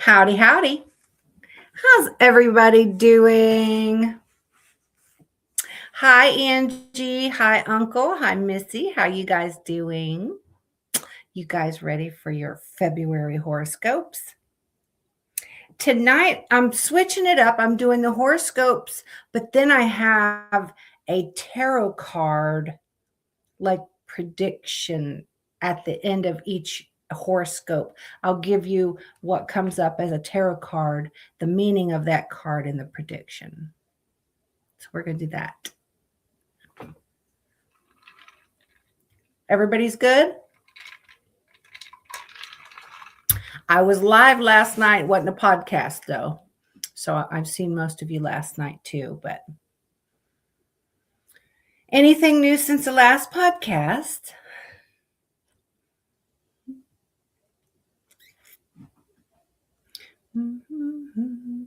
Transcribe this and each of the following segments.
Howdy, howdy. How's everybody doing? Hi, Angie. Hi, Uncle. Hi, Missy. How you guys doing? You guys ready for your February horoscopes? Tonight, I'm switching it up. I'm doing the horoscopes, but then I have a tarot card like prediction at the end of each horoscope. I'll give you what comes up as a tarot card, the meaning of that card, and the prediction. So we're going to do that. Everybody's good? I was live last night, wasn't a podcast though. So I've seen most of you last night too, but anything new since the last podcast? Mm-hmm.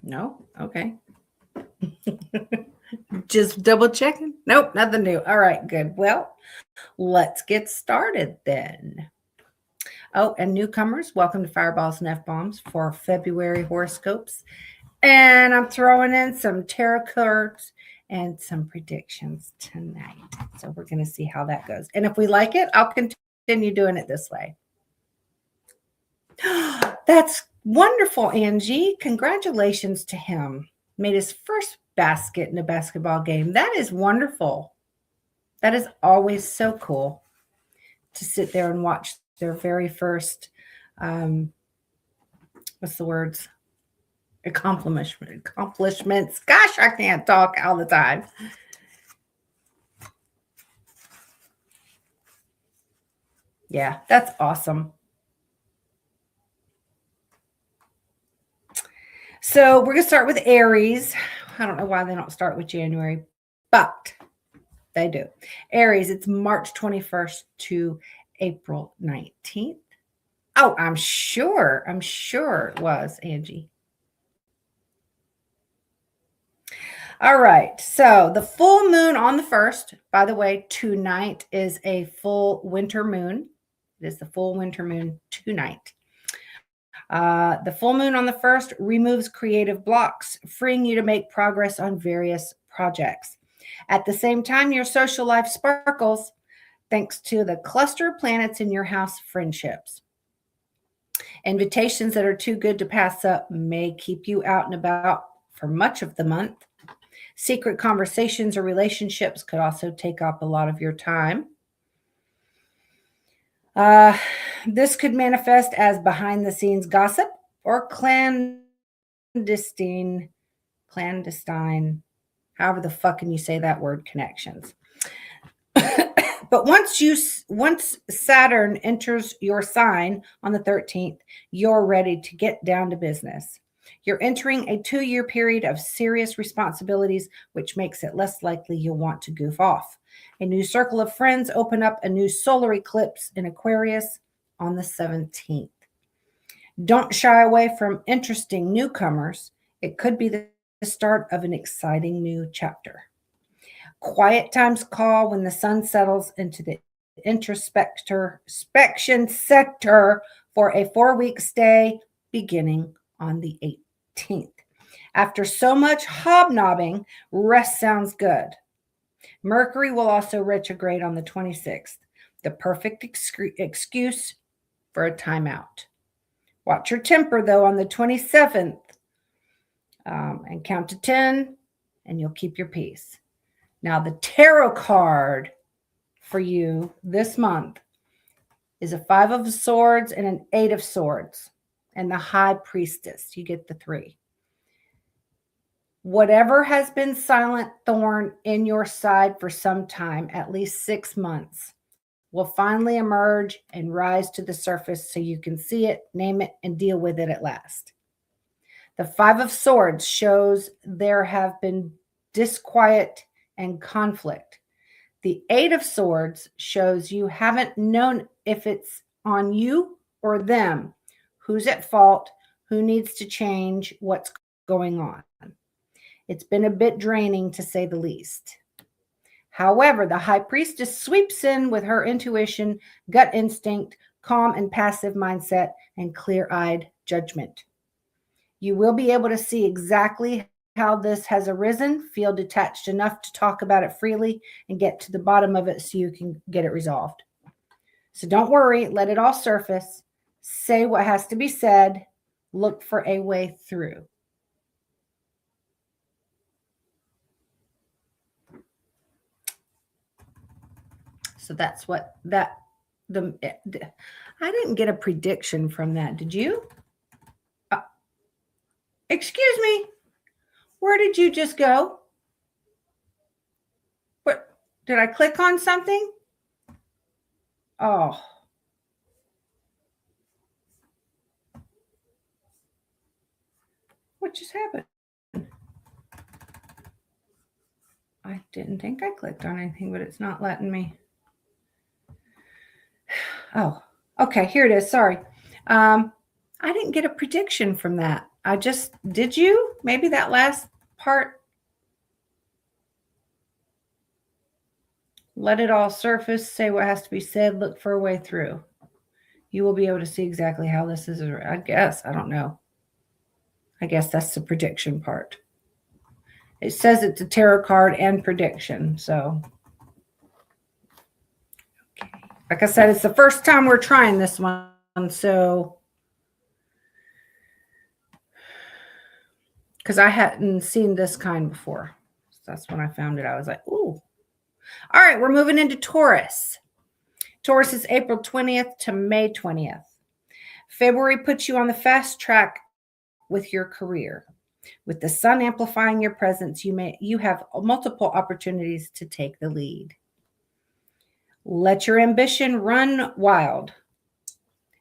No? Okay. Just double checking. Nope, nothing new. All right, good. Well, let's get started then. Oh, and newcomers, welcome to Fireballs and F-Bombs for February horoscopes. And I'm throwing in some tarot cards and some predictions tonight. So we're going to see how that goes. And if we like it, I'll continue doing it this way. That's wonderful, Angie. Congratulations to him. Made his first basket in a basketball game. That is wonderful. That is always so cool to sit there and watch their very first, what's the words? Accomplishments. Gosh, I can't talk all the time. Yeah, that's awesome. So we're going to start with Aries. I don't know why they don't start with January, but they do. Aries, it's March 21st to April 19th. Oh, I'm sure it was, Angie. All right. So the full moon on the 1st, by the way, tonight is a full winter moon. It is the full winter moon tonight. The full moon on the 1st removes creative blocks, freeing you to make progress on various projects. At the same time, your social life sparkles thanks to the cluster of planets in your house friendships. Invitations that are too good to pass up may keep you out and about for much of the month. Secret conversations or relationships could also take up a lot of your time. This could manifest as behind the scenes gossip or clandestine, however the fuck can you say that word, connections. But once Saturn enters your sign on the 13th, you're ready to get down to business. You're entering a 2-year period of serious responsibilities, which makes it less likely you'll want to goof off. A new circle of friends open up a new solar eclipse in Aquarius on the 17th. Don't shy away from interesting newcomers. It could be the start of an exciting new chapter. Quiet times call when the sun settles into the introspection sector for a 4-week stay beginning on the 18th. After so much hobnobbing, rest sounds good. Mercury will also retrograde on the 26th, the perfect excuse for a timeout. Watch your temper, though, on the 27th, and count to 10, and you'll keep your peace. Now, the tarot card for you this month is a 5 of Swords and an 8 of Swords, and the High Priestess. You get the 3. Whatever has been silent thorn in your side for some time, at least 6 months, will finally emerge and rise to the surface so you can see it, name it, and deal with it at last. The 5 of Swords shows there have been disquiet and conflict. The 8 of Swords shows you haven't known if it's on you or them, who's at fault, who needs to change, what's going on. It's been a bit draining, to say the least. However, the high priestess sweeps in with her intuition, gut instinct, calm and passive mindset, and clear eyed judgment. You will be able to see exactly how this has arisen, feel detached enough to talk about it freely, and get to the bottom of it so you can get it resolved. So don't worry, let it all surface. Say what has to be said. Look for a way through. So that's what that I didn't get a prediction from that. Did you? Excuse me. Where did you just go? What did I click on something? Oh. What just happened? I didn't think I clicked on anything, but it's not letting me. Oh, okay, here it is. Sorry. I didn't get a prediction from that. Did you? Maybe that last part. Let it all surface, say what has to be said, look for a way through. You will be able to see exactly how this is. I guess. I don't know. I guess that's the prediction part. It says it's a tarot card and prediction. So, okay. Like I said, it's the first time we're trying this one. So, because I hadn't seen this kind before. So that's when I found it. I was like, ooh. All right, we're moving into Taurus. Taurus is April 20th to May 20th. February puts you on the fast track with your career. With the sun amplifying your presence, you have multiple opportunities to take the lead. Let your ambition run wild.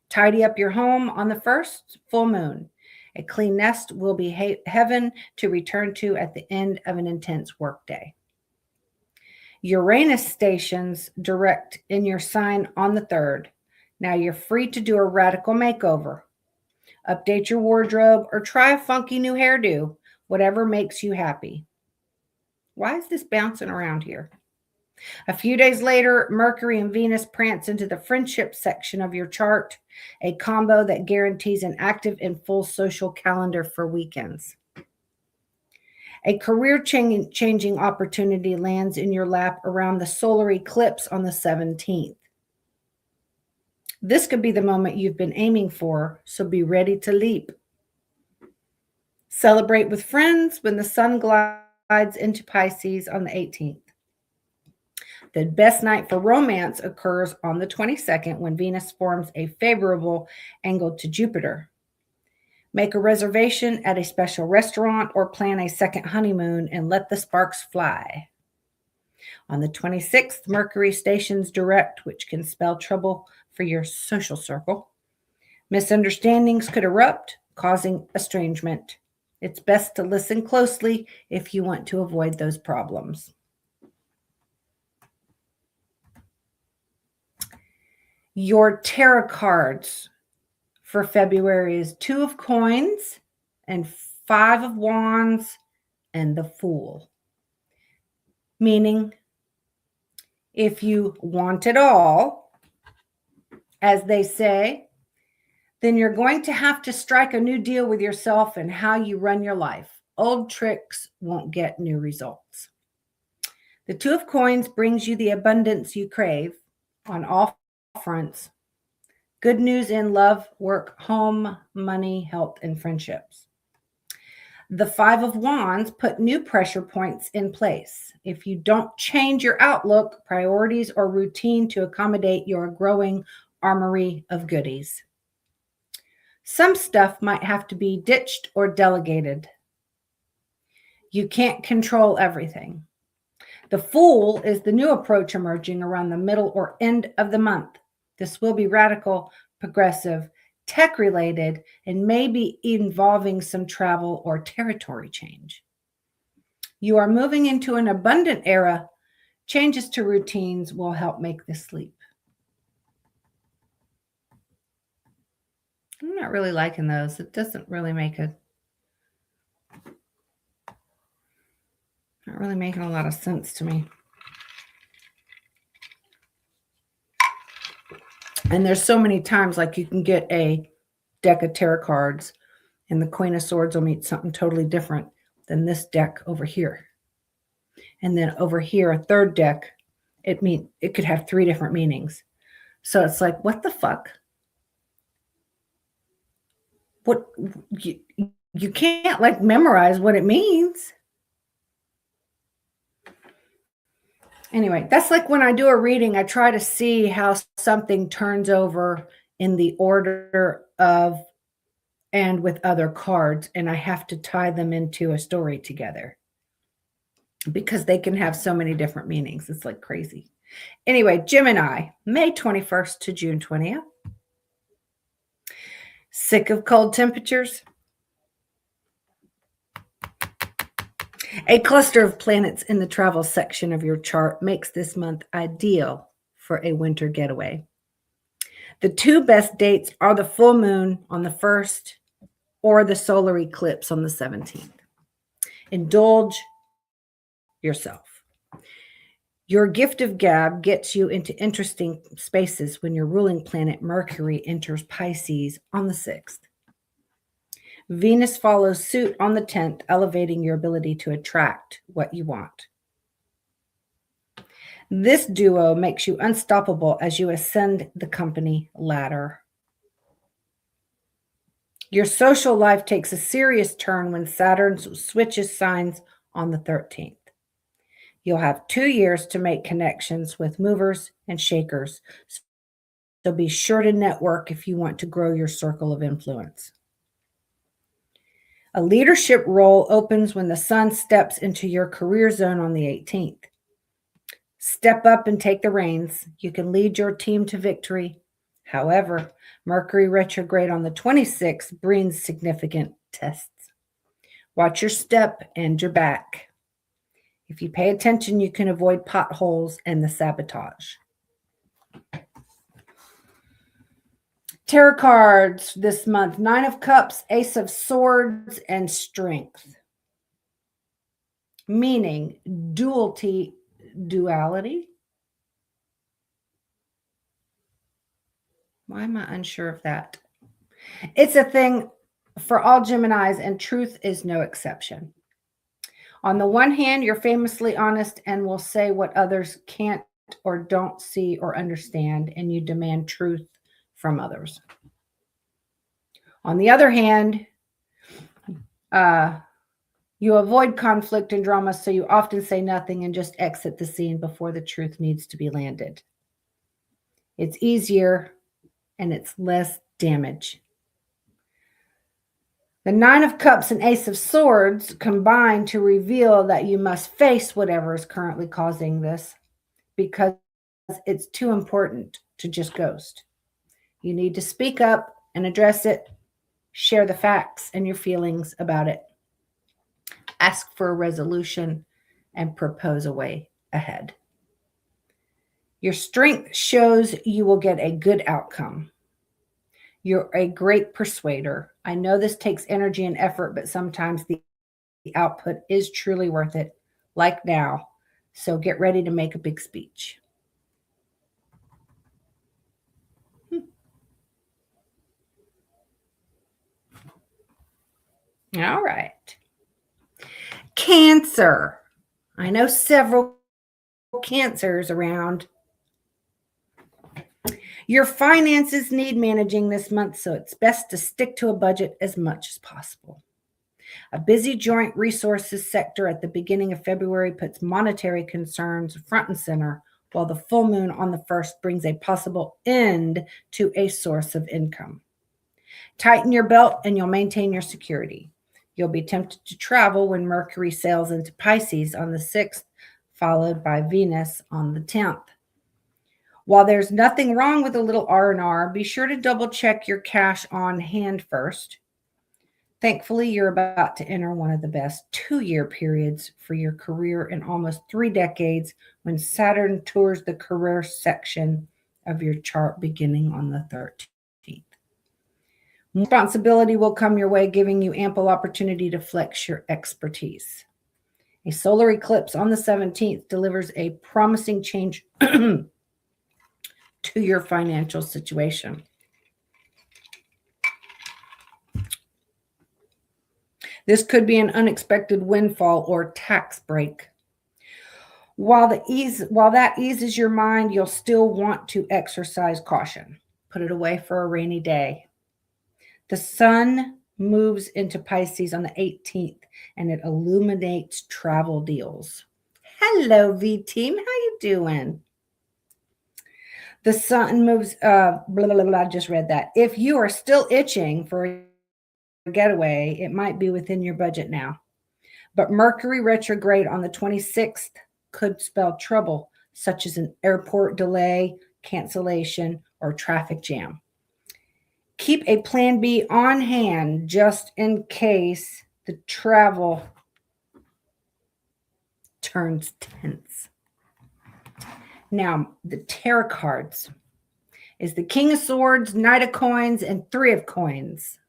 Tidy up your home on the first full moon. A clean nest will be heaven to return to at the end of an intense workday. Uranus stations direct in your sign on the 3rd. Now you're free to do a radical makeover. Update your wardrobe or try a funky new hairdo, whatever makes you happy. Why is this bouncing around here? A few days later, Mercury and Venus prance into the friendship section of your chart, a combo that guarantees an active and full social calendar for weekends. A career-changing opportunity lands in your lap around the solar eclipse on the 17th. This could be the moment you've been aiming for, so be ready to leap. Celebrate with friends when the sun glides into Pisces on the 18th. The best night for romance occurs on the 22nd when Venus forms a favorable angle to Jupiter. Make a reservation at a special restaurant or plan a second honeymoon and let the sparks fly. On the 26th, Mercury stations direct, which can spell trouble for your social circle. Misunderstandings could erupt, causing estrangement. It's best to listen closely if you want to avoid those problems. Your tarot cards for February is 2 of Coins and 5 of Wands and the Fool. Meaning, if you want it all, as they say, then you're going to have to strike a new deal with yourself and how you run your life. Old tricks won't get new results. The 2 of Coins brings you the abundance you crave on all fronts. Good news in love, work, home, money, health, and friendships. The 5 of Wands put new pressure points in place. If you don't change your outlook, priorities, or routine to accommodate your growing armory of goodies. Some stuff might have to be ditched or delegated. You can't control everything. The Fool is the new approach emerging around the middle or end of the month. This will be radical, progressive, tech-related, and maybe involving some travel or territory change. You are moving into an abundant era. Changes to routines will help make this leap. I'm not really liking those. It doesn't really make a... Not really making a lot of sense to me. And there's so many times, like you can get a deck of tarot cards and the Queen of Swords will mean something totally different than this deck over here. And then over here, a third deck, it could have 3 different meanings. So it's like, what the fuck? What you can't like memorize what it means. Anyway, that's like when I do a reading, I try to see how something turns over in the order of and with other cards, and I have to tie them into a story together because they can have so many different meanings. It's like crazy. Anyway, Gemini, May 21st to June 20th. Sick of cold temperatures? A cluster of planets in the travel section of your chart makes this month ideal for a winter getaway. The 2 best dates are the full moon on the 1st or the solar eclipse on the 17th. Indulge yourself. Your gift of gab gets you into interesting spaces when your ruling planet Mercury enters Pisces on the 6th. Venus follows suit on the 10th, elevating your ability to attract what you want. This duo makes you unstoppable as you ascend the company ladder. Your social life takes a serious turn when Saturn switches signs on the 13th. You'll have 2 years to make connections with movers and shakers, so be sure to network if you want to grow your circle of influence. A leadership role opens when the sun steps into your career zone on the 18th. Step up and take the reins. You can lead your team to victory. However, Mercury retrograde on the 26th brings significant tests. Watch your step and your back. If you pay attention, you can avoid potholes and the sabotage. Tarot cards this month: 9 of Cups, Ace of Swords, and Strength. Meaning duality. Why am I unsure of that? It's a thing for all Geminis, and truth is no exception. On the one hand, you're famously honest and will say what others can't or don't see or understand, and you demand truth from others. On the other hand, you avoid conflict and drama, so you often say nothing and just exit the scene before the truth needs to be landed. It's easier and it's less damage. The 9 of Cups and Ace of Swords combine to reveal that you must face whatever is currently causing this because it's too important to just ghost. You need to speak up and address it, share the facts and your feelings about it, ask for a resolution, and propose a way ahead. Your strength shows you will get a good outcome. You're a great persuader. I know this takes energy and effort, but sometimes the output is truly worth it, like now. So get ready to make a big speech. All right. Cancer. I know several Cancers around. Your finances need managing this month, so it's best to stick to a budget as much as possible. A busy joint resources sector at the beginning of February puts monetary concerns front and center, while the full moon on the 1st brings a possible end to a source of income. Tighten your belt and you'll maintain your security. You'll be tempted to travel when Mercury sails into Pisces on the 6th, followed by Venus on the 10th. While there's nothing wrong with a little R&R, be sure to double check your cash on hand first. Thankfully, you're about to enter one of the best 2-year periods for your career in almost 3 decades when Saturn tours the career section of your chart beginning on the 13th. Responsibility will come your way, giving you ample opportunity to flex your expertise. A solar eclipse on the 17th delivers a promising change to your financial situation. This could be an unexpected windfall or tax break. While that eases your mind, you'll still want to exercise caution. Put it away for a rainy day. The sun moves into Pisces on the 18th and it illuminates travel deals. Hello, V team. How you doing? The sun moves, blah, blah, blah, I just read that. If you are still itching for a getaway, it might be within your budget now. But Mercury retrograde on the 26th could spell trouble, such as an airport delay, cancellation, or traffic jam. Keep a plan B on hand just in case the travel turns tense. Now, the tarot cards is the King of Swords, Knight of Coins, and Three of Coins.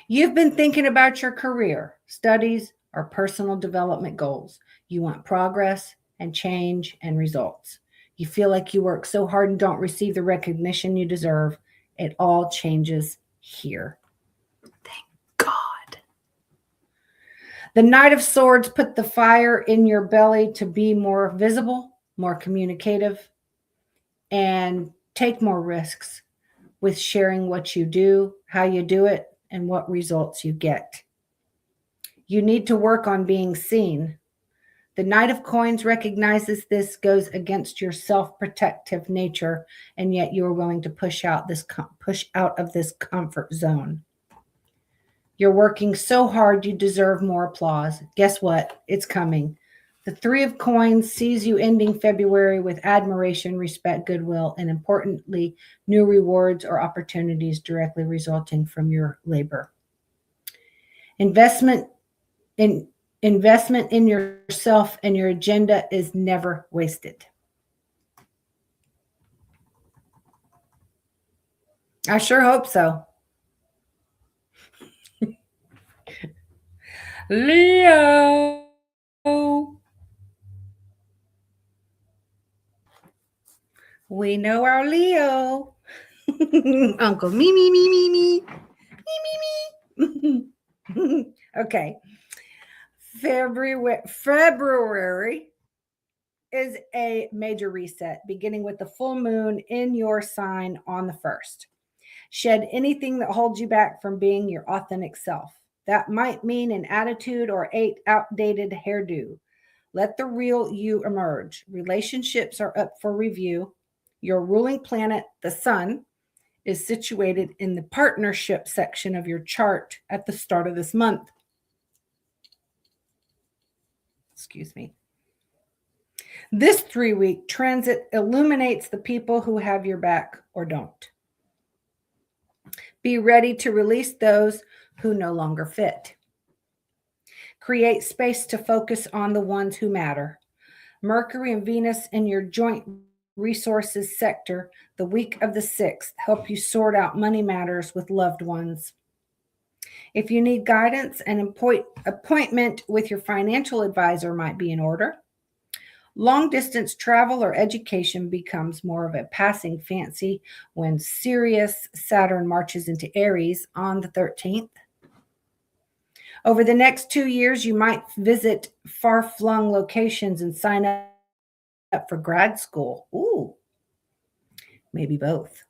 You've been thinking about your career, studies, or personal development goals. You want progress and change and results. You feel like you work so hard and don't receive the recognition you deserve. It all changes here. Thank God. The Knight of Swords put the fire in your belly to be more visible, more communicative, and take more risks with sharing what you do, how you do it, and what results you get. You need to work on being seen. The Knight of Coins recognizes this goes against your self-protective nature, and yet you are willing to push out of this comfort zone. You're working so hard you deserve more applause. Guess what? It's coming. The Three of Coins sees you ending February with admiration, respect, goodwill, and importantly, new rewards or opportunities directly resulting from your labor. Investment in yourself and your agenda is never wasted. I sure hope so. Leo. We know our Leo. Uncle me. Okay. February is a major reset, beginning with the full moon in your sign on the 1st. Shed anything that holds you back from being your authentic self. That might mean an attitude or outdated hairdo. Let the real you emerge. Relationships are up for review. Your ruling planet, the sun, is situated in the partnership section of your chart at the start of this month. Excuse me. This 3-week transit illuminates the people who have your back or don't. Be ready to release those who no longer fit. Create space to focus on the ones who matter. Mercury and Venus in your joint resources sector the week of the 6th help you sort out money matters with loved ones. If you need guidance, an appointment with your financial advisor might be in order. Long distance travel or education becomes more of a passing fancy when Sirius Saturn marches into Aries on the 13th. Over the next 2 years, you might visit far-flung locations and sign up for grad school. Ooh, maybe both.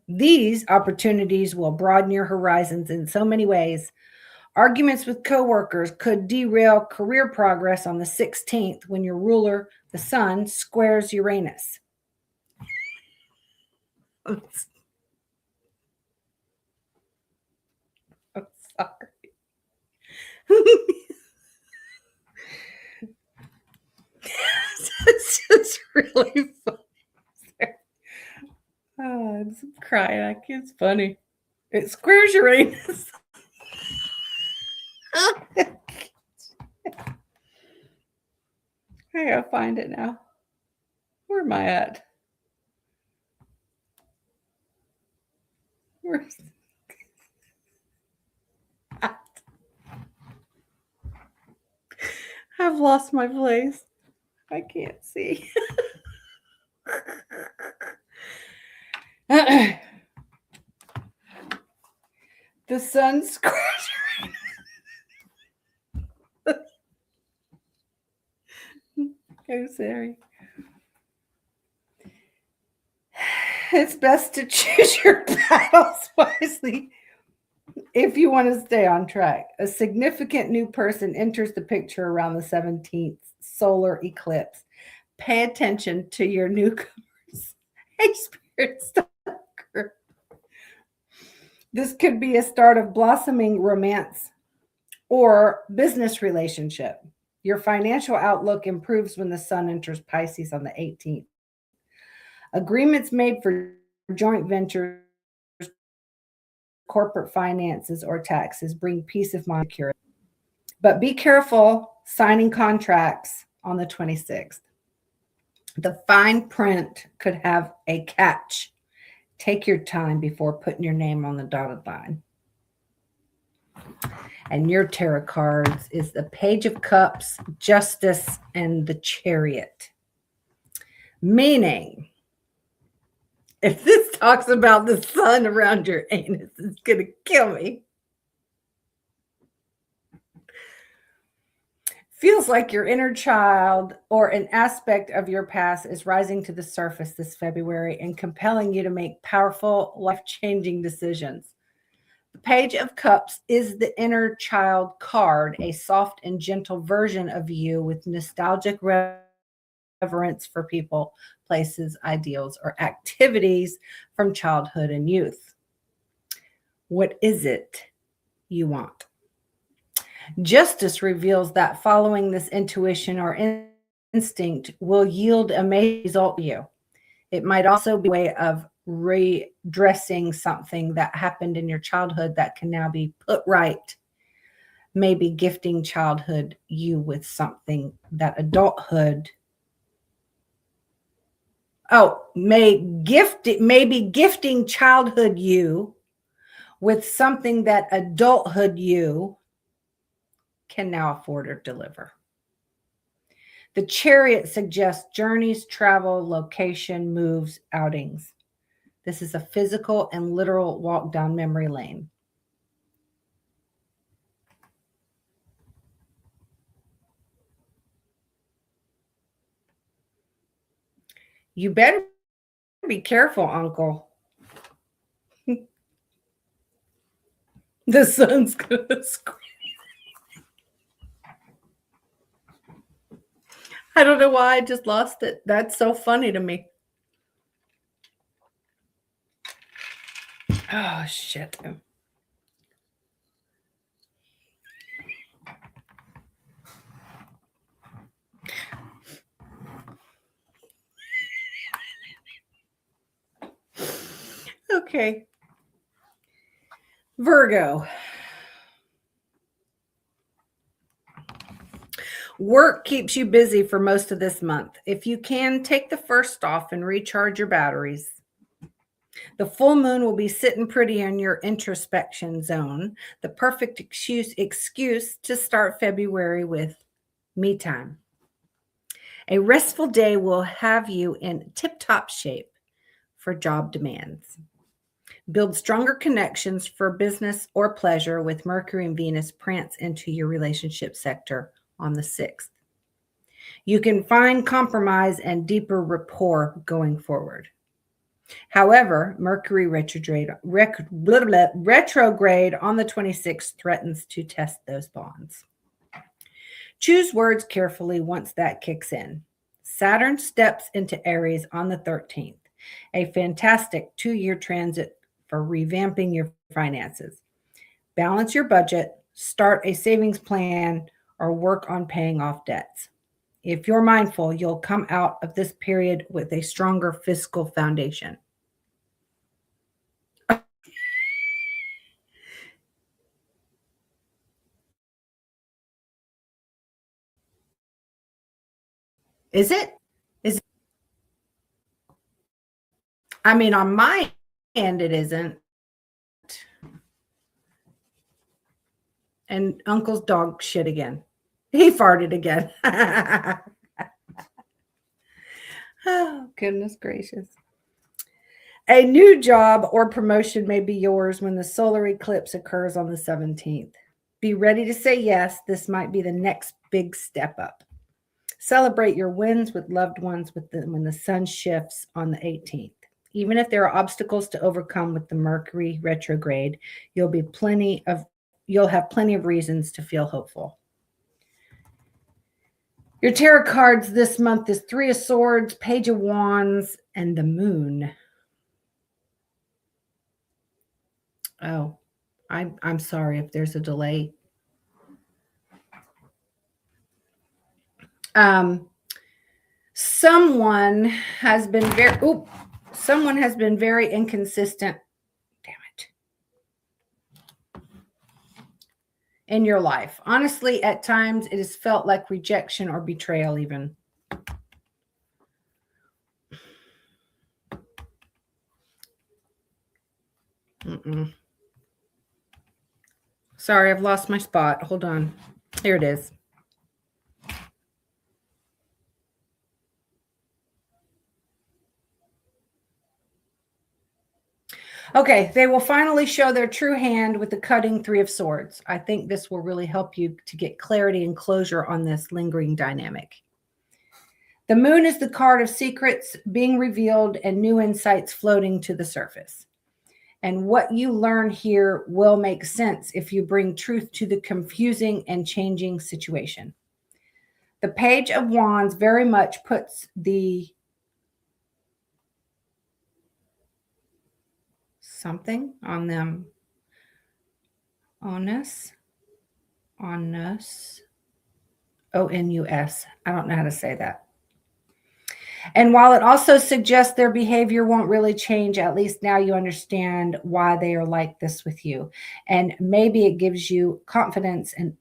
These opportunities will broaden your horizons in so many ways. Arguments with coworkers could derail career progress on the 16th when your ruler, the sun, squares Uranus. I'm sorry. It's just really funny. Oh, I'm crying. It's funny. It squares Uranus. I gotta find it now. Where am I at? Where's I've lost my place. I can't see. The sun scorcher. I'm sorry. It's best to choose your battles wisely if you want to stay on track. A significant new person enters the picture around the 17th solar eclipse. Pay attention to your newcomers. Hey, Spirit Stalker. This could be a start of blossoming romance or business relationship. Your financial outlook improves when the sun enters Pisces on the 18th. Agreements made for joint ventures, corporate finances, or taxes bring peace of mind. But be careful signing contracts on the 26th. The fine print could have a catch. Take your time before putting your name on the dotted line. And your tarot cards is the Page of Cups, Justice, and the Chariot. Meaning, if this talks about the sun around your anus, it's going to kill me. Feels like your inner child or an aspect of your past is rising to the surface this February and compelling you to make powerful, life-changing decisions. The Page of Cups is the inner child card, a soft and gentle version of you with nostalgic reverence for people, places, ideals, or activities from childhood and youth. What is it you want? Justice reveals that following this intuition or instinct will yield a major result to you. It might also be a way of redressing something that happened in your childhood that can now be put right. Maybe gifting childhood you with something that adulthood. Maybe gifting childhood you with something that adulthood you can now afford or deliver. The Chariot suggests journeys, travel, location, moves, outings. This is a physical and literal walk down memory lane. You better be careful, Uncle. The sun's going to scream. I don't know why I just lost it. That's so funny to me. Oh, shit. Okay. Virgo. Work keeps you busy for most of this month. If you can, take the first off and recharge your batteries. The full moon will be sitting pretty in your introspection zone, the perfect excuse to start February with me time. A restful day will have you in tip-top shape for job demands. Build stronger connections for business or pleasure with Mercury and Venus prance into your relationship sector on the 6th. You can find compromise and deeper rapport going forward. However, Mercury retrograde on the 26th threatens to test those bonds. Choose words carefully once that kicks in. Saturn steps into Aries on the 13th, a fantastic 2-year transit for revamping your finances. Balance your budget, start a savings plan, or work on paying off debts. If you're mindful, you'll come out of this period with a stronger fiscal foundation. Is it? Is I mean, on my end, it isn't. And Uncle's dog shit again. He farted again. Oh, goodness gracious. A new job or promotion may be yours when the solar eclipse occurs on the 17th. Be ready to say yes. This might be the next big step up. Celebrate your wins with loved ones when the sun shifts on the 18th. Even if there are obstacles to overcome with the Mercury retrograde, you'll have plenty of reasons to feel hopeful. Your tarot cards this month is Three of Swords, Page of Wands, and the Moon. Oh, I'm sorry if there's a delay. Someone has been very inconsistent. Damn it. In your life. Honestly, at times it has felt like rejection or betrayal even. Sorry, I've lost my spot. Hold on. Here it is. Okay, they will finally show their true hand with the cutting Three of Swords. I think this will really help you to get clarity and closure on this lingering dynamic. The Moon is the card of secrets being revealed and new insights floating to the surface. And what you learn here will make sense if you bring truth to the confusing and changing situation. The Page of Wands very much puts the something on them. Onus. O-N-U-S. I don't know how to say that. And while it also suggests their behavior won't really change, at least now you understand why they are like this with you. And maybe it gives you confidence and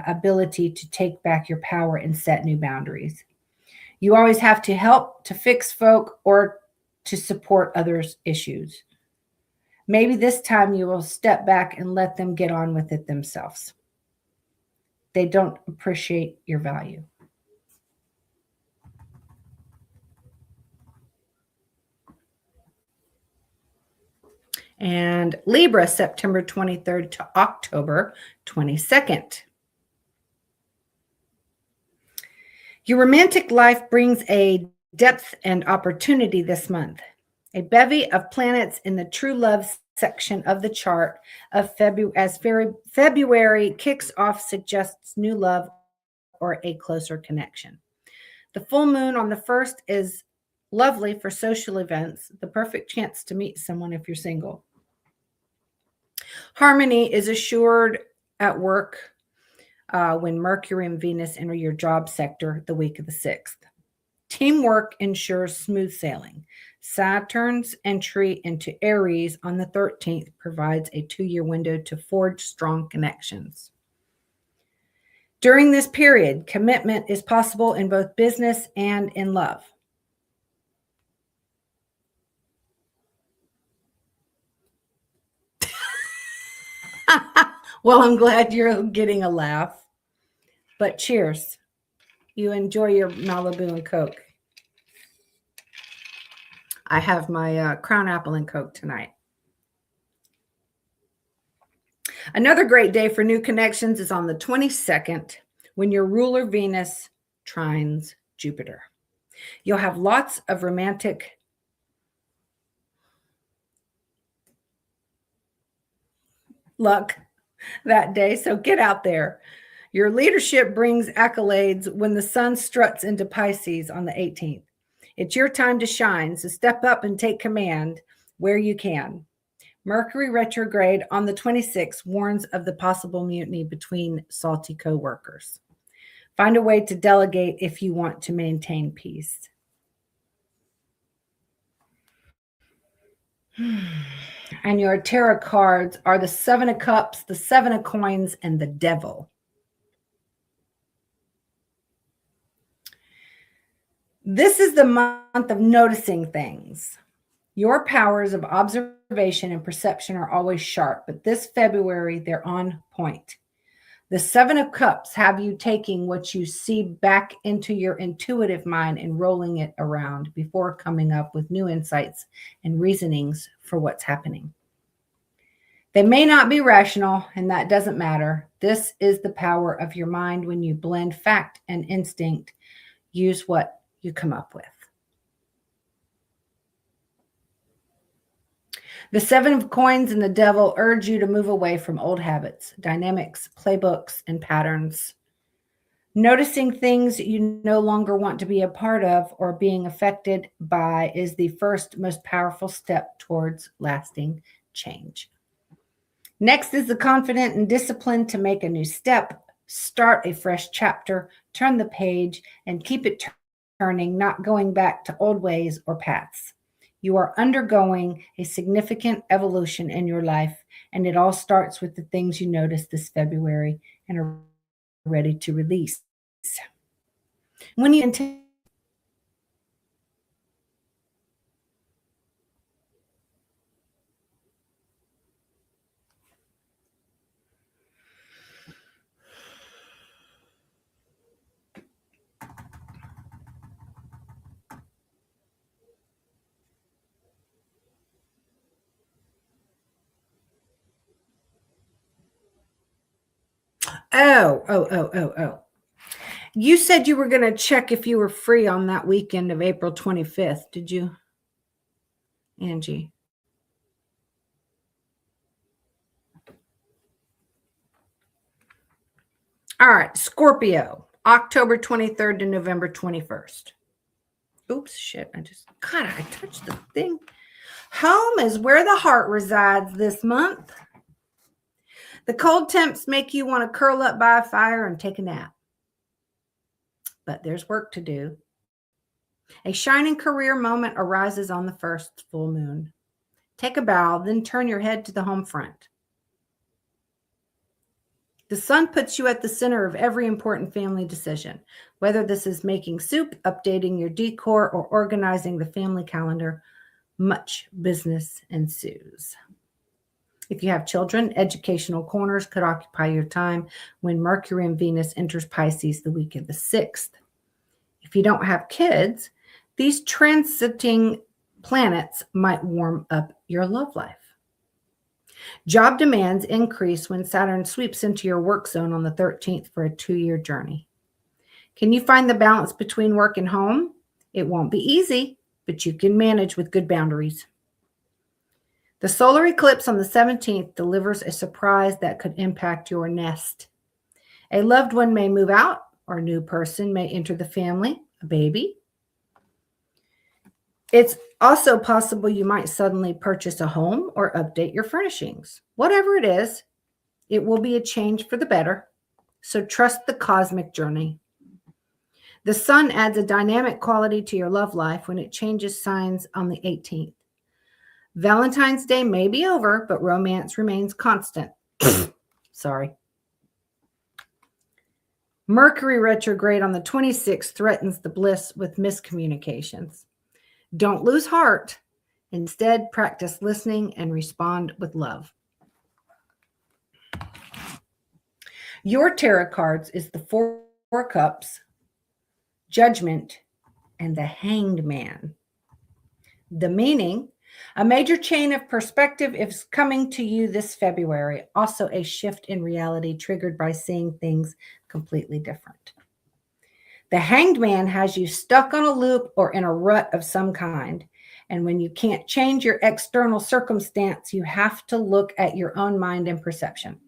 ability to take back your power and set new boundaries. You always have to help to fix folk or to support others' issues. Maybe this time you will step back and let them get on with it themselves. They don't appreciate your value. And Libra, September 23rd to October 22nd. Your romantic life brings a depth and opportunity this month. A bevy of planets in the true love section of the chart of February kicks off suggests new love or a closer connection. The full moon on the 1st is lovely for social events, the perfect chance to meet someone if you're single. Harmony is assured at work when Mercury and Venus enter your job sector the week of the 6th. Teamwork ensures smooth sailing. Saturn's entry into Aries on the 13th provides a 2-year window to forge strong connections. During this period, commitment is possible in both business and in love. Well, I'm glad you're getting a laugh. But cheers. You enjoy your Malibu and Coke. I have my Crown Apple and Coke tonight. Another great day for new connections is on the 22nd when your ruler Venus trines Jupiter. You'll have lots of romantic luck that day, so get out there. Your leadership brings accolades when the sun struts into Pisces on the 18th. It's your time to shine, so step up and take command where you can. Mercury retrograde on the 26th warns of the possible mutiny between salty co-workers. Find a way to delegate if you want to maintain peace. And your tarot cards are the 7 of Cups, the 7 of Coins, and the Devil. This is the month of noticing things. Your powers of observation and perception are always sharp, but this February, they're on point. The Seven of Cups have you taking what you see back into your intuitive mind and rolling it around before coming up with new insights and reasonings for what's happening. They may not be rational, and that doesn't matter. This is the power of your mind when you blend fact and instinct. Use what you come up with. The Seven of Coins and the Devil urge you to move away from old habits, dynamics, playbooks, and patterns. Noticing things you no longer want to be a part of or being affected by is the first most powerful step towards lasting change. Next is the confident and disciplined to make a new step, start a fresh chapter, turn the page, and keep it turning, not going back to old ways or paths. You are undergoing a significant evolution in your life, and it all starts with the things you noticed this February and are ready to release. When you intend Oh. You said you were going to check if you were free on that weekend of April 25th. Did you, Angie? All right, Scorpio, October 23rd to November 21st. Oops, shit. God, I touched the thing. Home is where the heart resides this month. The cold temps make you want to curl up by a fire and take a nap. But there's work to do. A shining career moment arises on the first full moon. Take a bow, then turn your head to the home front. The sun puts you at the center of every important family decision, whether this is making soup, updating your decor, or organizing the family calendar. Much business ensues. If you have children, educational corners could occupy your time when Mercury and Venus enters Pisces the week of the 6th. If you don't have kids, these transiting planets might warm up your love life. Job demands increase when Saturn sweeps into your work zone on the 13th for a 2-year journey. Can you find the balance between work and home? It won't be easy, but you can manage with good boundaries. The solar eclipse on the 17th delivers a surprise that could impact your nest. A loved one may move out, or a new person may enter the family, a baby. It's also possible you might suddenly purchase a home or update your furnishings. Whatever it is, it will be a change for the better. So trust the cosmic journey. The sun adds a dynamic quality to your love life when it changes signs on the 18th. Valentine's Day may be over, but romance remains constant. Sorry. Mercury retrograde on the 26th threatens the bliss with miscommunications. Don't lose heart. Instead, practice listening and respond with love. Your tarot cards is the Four Cups, Judgment, and the Hanged Man. The meaning: a major change of perspective is coming to you this February. Also, a shift in reality triggered by seeing things completely different. The Hanged Man has you stuck on a loop or in a rut of some kind. And when you can't change your external circumstance, you have to look at your own mind and perception.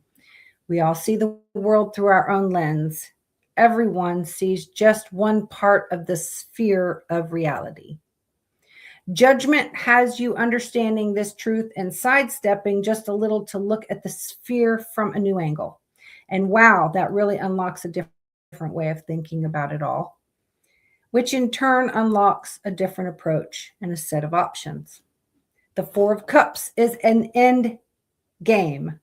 We all see the world through our own lens. Everyone sees just one part of the sphere of reality. Judgment has you understanding this truth and sidestepping just a little to look at the sphere from a new angle. And wow, that really unlocks a different way of thinking about it all, which in turn unlocks a different approach and a set of options. The Four of Cups is an end game.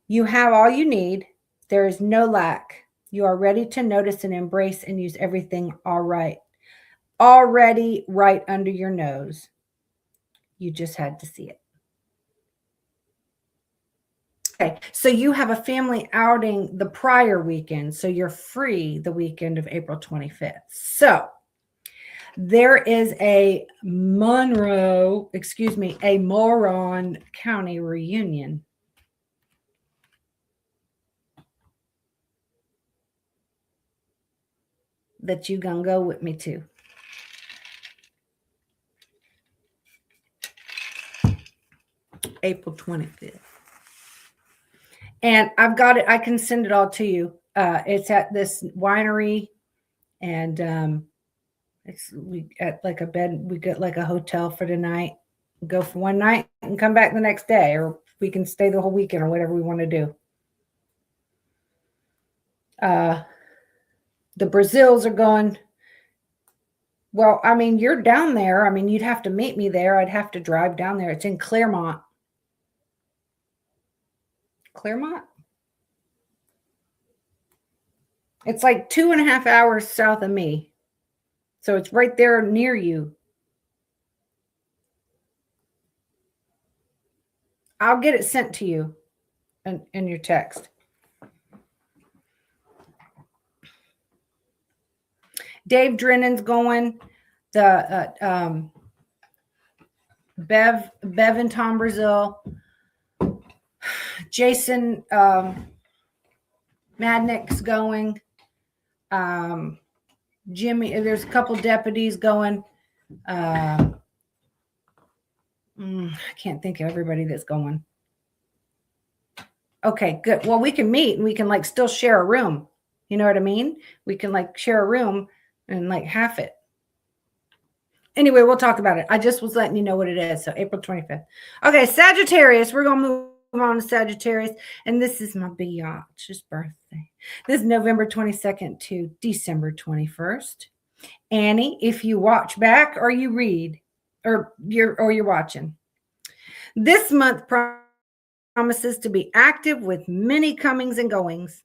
You have all you need. There is no lack. You are ready to notice and embrace and use everything already right under your nose. You just had to see it. Okay, so you have a family outing the prior weekend, so you're free the weekend of April 25th. So there is a a Moron County reunion that you gonna go with me to. April 25th. And I've got it. I can send it all to you. It's at this winery, and we at like a bed. We get like a hotel for the night. Go for one night and come back the next day, or we can stay the whole weekend, or whatever we want to do. The Brazils are going. Well, I mean, you're down there. I mean, you'd have to meet me there. I'd have to drive down there. It's in Claremont. Claremont? It's like 2.5 hours south of me. So it's right there near you. I'll get it sent to you in your text. Dave Drennan's going. The Bev and Tom Brazil. Jason Madnick's going. Jimmy, there's a couple deputies going. I can't think of everybody that's going. Okay, good. Well, we can meet and we can like still share a room. You know what I mean? We can like share a room and like half it. Anyway, we'll talk about it. I just was letting you know what it is. So April 25th. Okay, Sagittarius. We're going to move on to Sagittarius. And this is my biatch's birthday. This is November 22nd to December 21st. Annie, if you watch back or you read or you're watching. This month promises to be active with many comings and goings.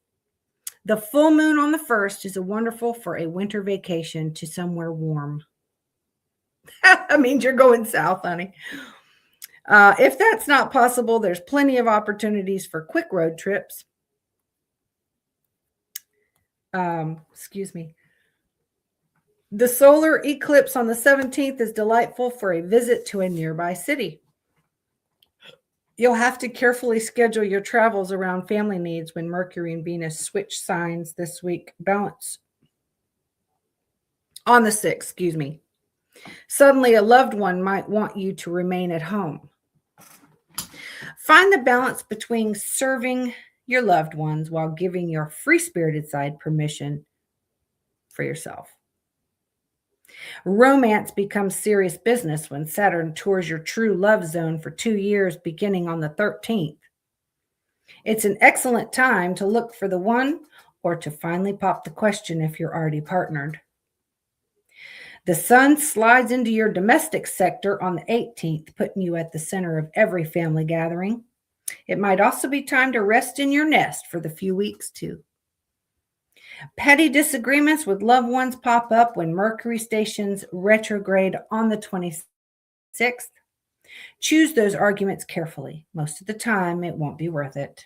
The full moon on the 1st is wonderful for a winter vacation to somewhere warm. That means you're going south, honey. If that's not possible, there's plenty of opportunities for quick road trips. Excuse me. The solar eclipse on the 17th is delightful for a visit to a nearby city. You'll have to carefully schedule your travels around family needs when Mercury and Venus switch signs this week. Balance. On the 6th, excuse me. Suddenly, a loved one might want you to remain at home. Find the balance between serving your loved ones while giving your free-spirited side permission for yourself. Romance becomes serious business when Saturn tours your true love zone for 2 years, beginning on the 13th. It's an excellent time to look for the one or to finally pop the question if you're already partnered. The sun slides into your domestic sector on the 18th, putting you at the center of every family gathering. It might also be time to rest in your nest for the few weeks, too. Petty disagreements with loved ones pop up when Mercury stations retrograde on the 26th. Choose those arguments carefully. Most of the time, it won't be worth it.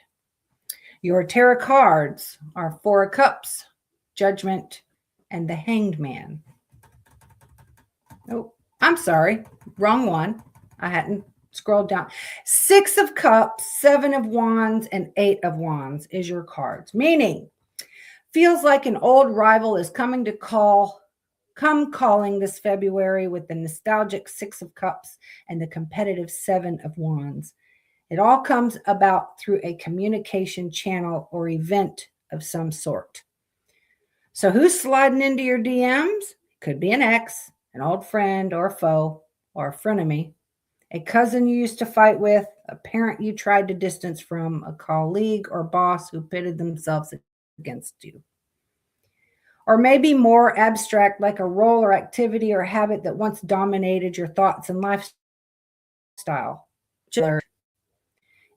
Your tarot cards are 4 of Cups, Judgment, and the Hanged Man. Oh, I'm sorry. Wrong one. I hadn't scrolled down. 6 of Cups, 7 of Wands, and 8 of Wands is your cards. Meaning, feels like an old rival is coming to come calling this February with the nostalgic 6 of Cups and the competitive 7 of Wands. It all comes about through a communication channel or event of some sort. So who's sliding into your DMs? Could be an ex, an old friend or a foe or a frenemy, a cousin you used to fight with, a parent you tried to distance from, a colleague or boss who pitted themselves against you. Or maybe more abstract, like a role or activity or habit that once dominated your thoughts and lifestyle.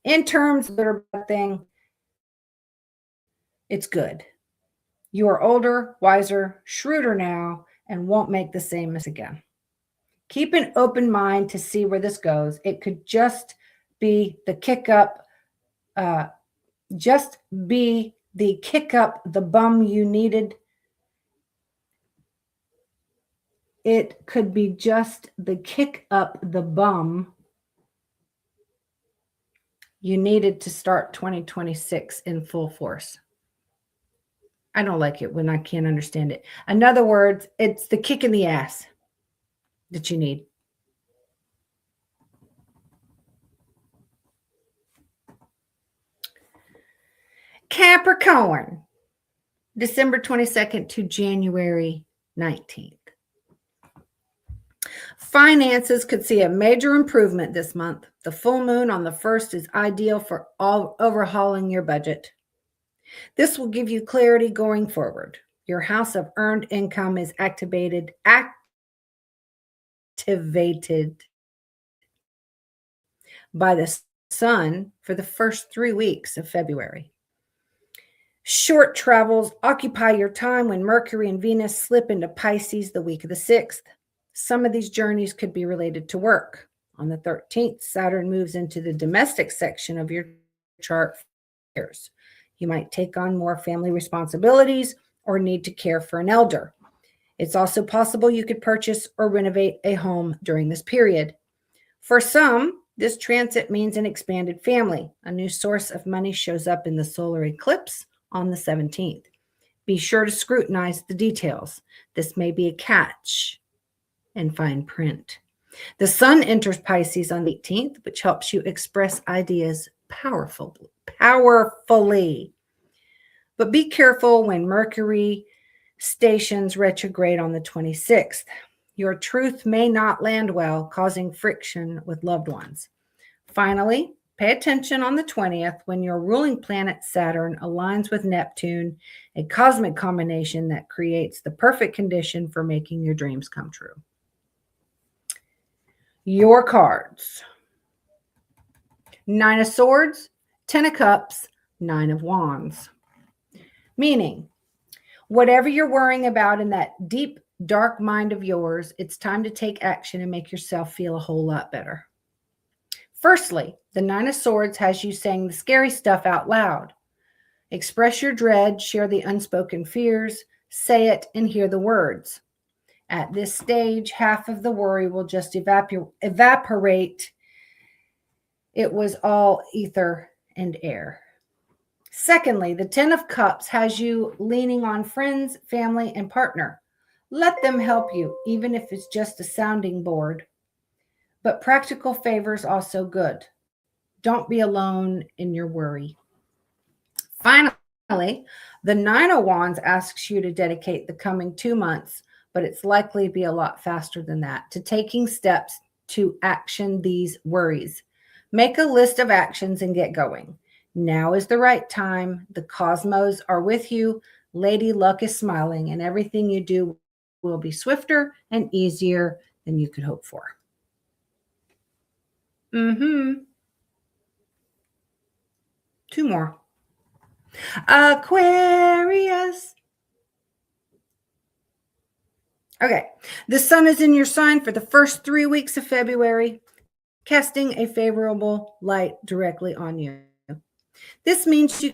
In terms of their thing, it's good. You are older, wiser, shrewder now, and won't make the same mistake again. Keep an open mind to see where this goes. It could just be the kick up just be the kick up the bum you needed. It could be just the kick up the bum you needed to start 2026 in full force. I don't like it when I can't understand it. In other words, it's the kick in the ass that you need. Capricorn, December 22nd to January 19th. Finances could see a major improvement this month. The full moon on the 1st is ideal for overhauling your budget. This will give you clarity going forward. Your house of earned income is activated by the sun for the first 3 weeks of February. Short travels occupy your time when Mercury and Venus slip into Pisces the week of the 6th. Some of these journeys could be related to work. On the 13th, Saturn moves into the domestic section of your chart. You might take on more family responsibilities or need to care for an elder. It's also possible you could purchase or renovate a home during this period. For some, this transit means an expanded family. A new source of money shows up in the solar eclipse on the 17th. Be sure to scrutinize the details. This may be a catch in fine print. The sun enters Pisces on the 18th, which helps you express ideas powerfully. But be careful when Mercury stations retrograde on the 26th. Your truth may not land well, causing friction with loved ones. Finally, pay attention on the 20th when your ruling planet Saturn aligns with Neptune, a cosmic combination that creates the perfect condition for making your dreams come true. Your cards: Nine of Swords, Ten of Cups, Nine of Wands. Meaning, whatever you're worrying about in that deep, dark mind of yours, it's time to take action and make yourself feel a whole lot better. Firstly, the Nine of Swords has you saying the scary stuff out loud. Express your dread, share the unspoken fears, say it, and hear the words. At this stage, half of the worry will just evaporate. It was all ether and air. Secondly, the Ten of Cups has you leaning on friends, family, and partner. Let them help you, even if it's just a sounding board. But practical favors also good. Don't be alone in your worry. Finally, the Nine of Wands asks you to dedicate the coming 2 months, but it's likely to be a lot faster than that, to taking steps to action these worries. Make a list of actions and get going. Now is the right time. The cosmos are with you. Lady Luck is smiling, and everything you do will be swifter and easier than you could hope for. Two more. Aquarius. Okay, the sun is in your sign for the first 3 weeks of February, casting a favorable light directly on you. This means you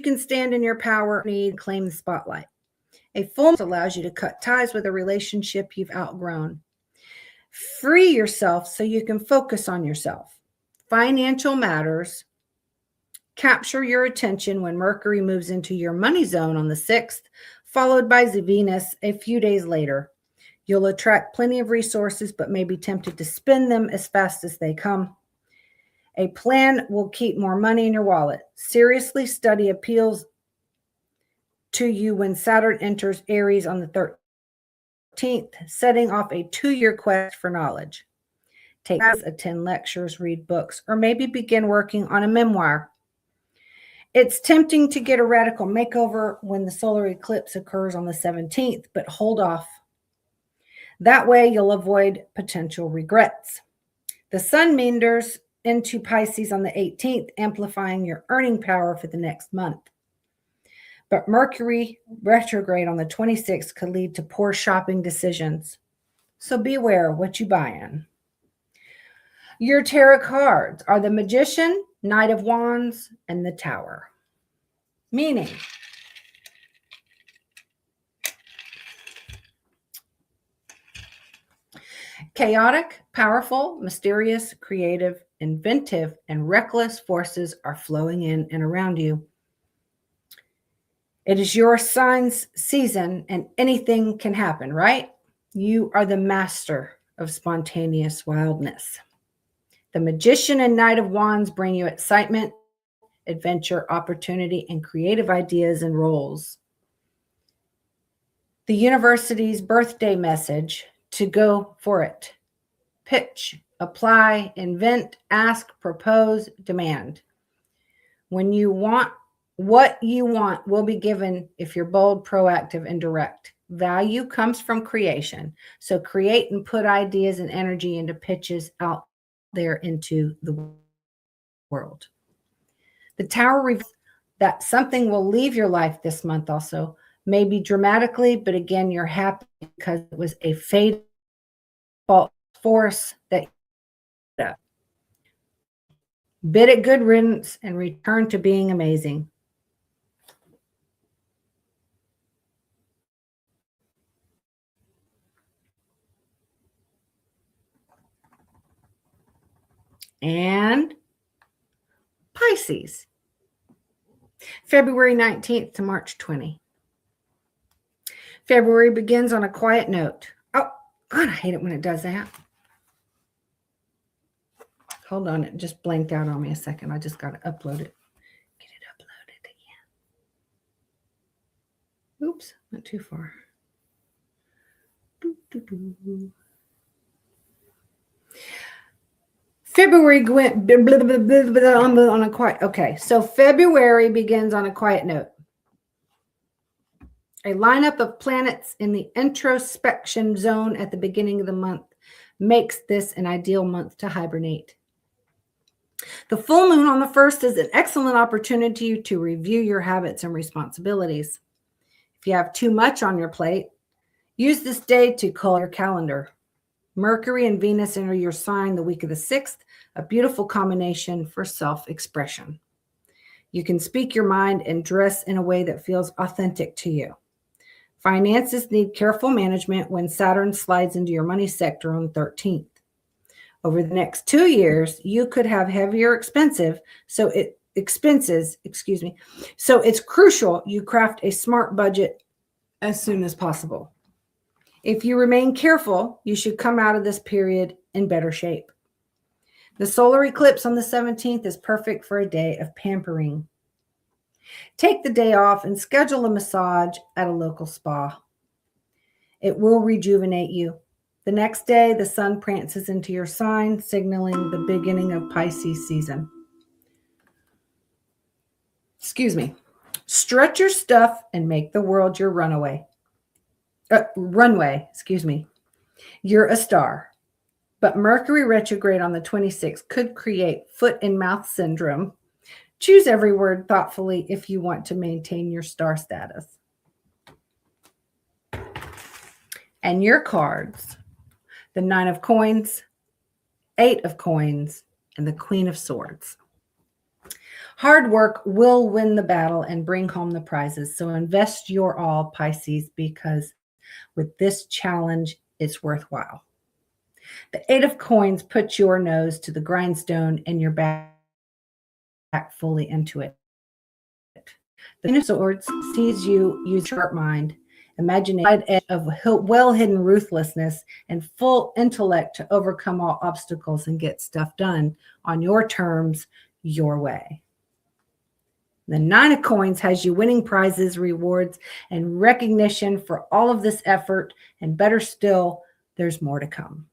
can stand in your power and claim the spotlight. A full moon allows you to cut ties with a relationship you've outgrown. Free yourself so you can focus on yourself. Financial matters capture your attention when Mercury moves into your money zone on the 6th, followed by Venus a few days later. You'll attract plenty of resources, but may be tempted to spend them as fast as they come. A plan will keep more money in your wallet. Seriously study appeals to you when Saturn enters Aries on the 13th, setting off a 2-year quest for knowledge. Take classes, attend lectures, read books, or maybe begin working on a memoir. It's tempting to get a radical makeover when the solar eclipse occurs on the 17th, but hold off. That way you'll avoid potential regrets. The sun meanders into Pisces on the 18th, amplifying your earning power for the next month. But Mercury retrograde on the 26th could lead to poor shopping decisions. So beware what you buy in. Your tarot cards are the Magician, Knight of Wands, and the Tower. Meaning, chaotic, powerful, mysterious, creative, inventive, and reckless forces are flowing in and around you. It is your sign's season and anything can happen, right? You are the master of spontaneous wildness. The Magician and Knight of Wands bring you excitement, adventure, opportunity, and creative ideas and roles. The university's birthday message: to go for it. Pitch, apply, invent, ask, propose, demand. When you want what you want will be given if you're bold, proactive, and direct. Value comes from creation. So create and put ideas and energy into pitches out there into the world. The Tower reveals that something will leave your life this month also, maybe dramatically, but again, you're happy because it was a fatal force that bid it good riddance and return to being amazing. And Pisces, February 19th to March 20. February begins on a quiet note. Oh, God, I hate it when it does that. Hold on, it just blanked out on me a second. I just got to upload it. Get it uploaded again. Oops, not too far. February went on a quiet. Okay, so February begins on a quiet note. A lineup of planets in the introspection zone at the beginning of the month makes this an ideal month to hibernate. The full moon on the 1st is an excellent opportunity to review your habits and responsibilities. If you have too much on your plate, use this day to call your calendar. Mercury and Venus enter your sign the week of the 6th, a beautiful combination for self-expression. You can speak your mind and dress in a way that feels authentic to you. Finances need careful management when Saturn slides into your money sector on the 13th. Over the next 2 years, you could have heavier expenses, so it's crucial you craft a smart budget as soon as possible. If you remain careful, you should come out of this period in better shape. The solar eclipse on the 17th is perfect for a day of pampering. Take the day off and schedule a massage at a local spa. It will rejuvenate you. The next day, the sun prances into your sign, signaling the beginning of Pisces season. Stretch your stuff and make the world your runway. You're a star. But Mercury retrograde on the 26th could create foot and mouth syndrome. Choose every word thoughtfully if you want to maintain your star status. And your cards: the 9 of Coins, 8 of Coins, and the Queen of Swords. Hard work will win the battle and bring home the prizes. So invest your all, Pisces, because with this challenge, it's worthwhile. The 8 of Coins puts your nose to the grindstone and your back fully into it. The Queen of Swords sees you use sharp mind, imagination of well-hidden ruthlessness, and full intellect to overcome all obstacles and get stuff done on your terms, your way. The 9 of Coins has you winning prizes, rewards, and recognition for all of this effort, and better still, there's more to come.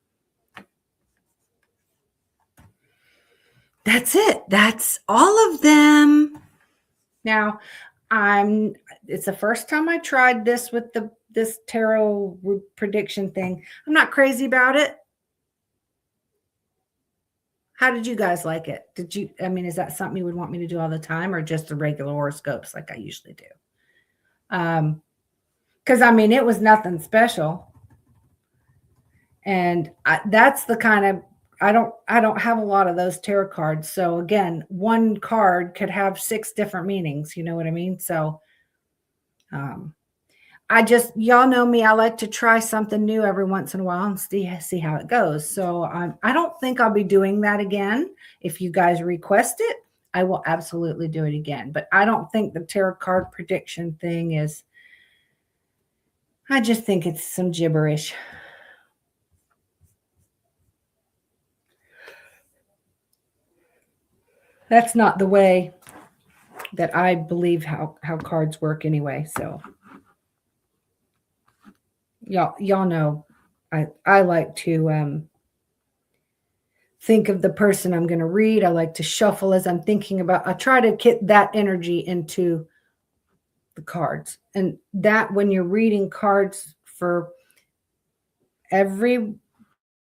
That's it. That's all of them. Now, it's the first time I tried this with this tarot prediction thing. I'm not crazy about it. How did you guys like it? Is that something you would want me to do all the time, or just the regular horoscopes like I usually do? Because it was nothing special. And that's the kind of I don't have a lot of those tarot cards. So again, one card could have six different meanings, you know what I mean? So um I just, y'all know me, I like to try something new every once in a while and see how it goes. So I don't think I'll be doing that again. If you guys request it, I will absolutely do it again. But I don't think the tarot card prediction thing is, I just think it's some gibberish. That's not the way that I believe how cards work anyway. So y'all know I like to think of the person I'm going to read. I like to shuffle as I'm thinking about. I try to get that energy into the cards, and that when you're reading cards for every,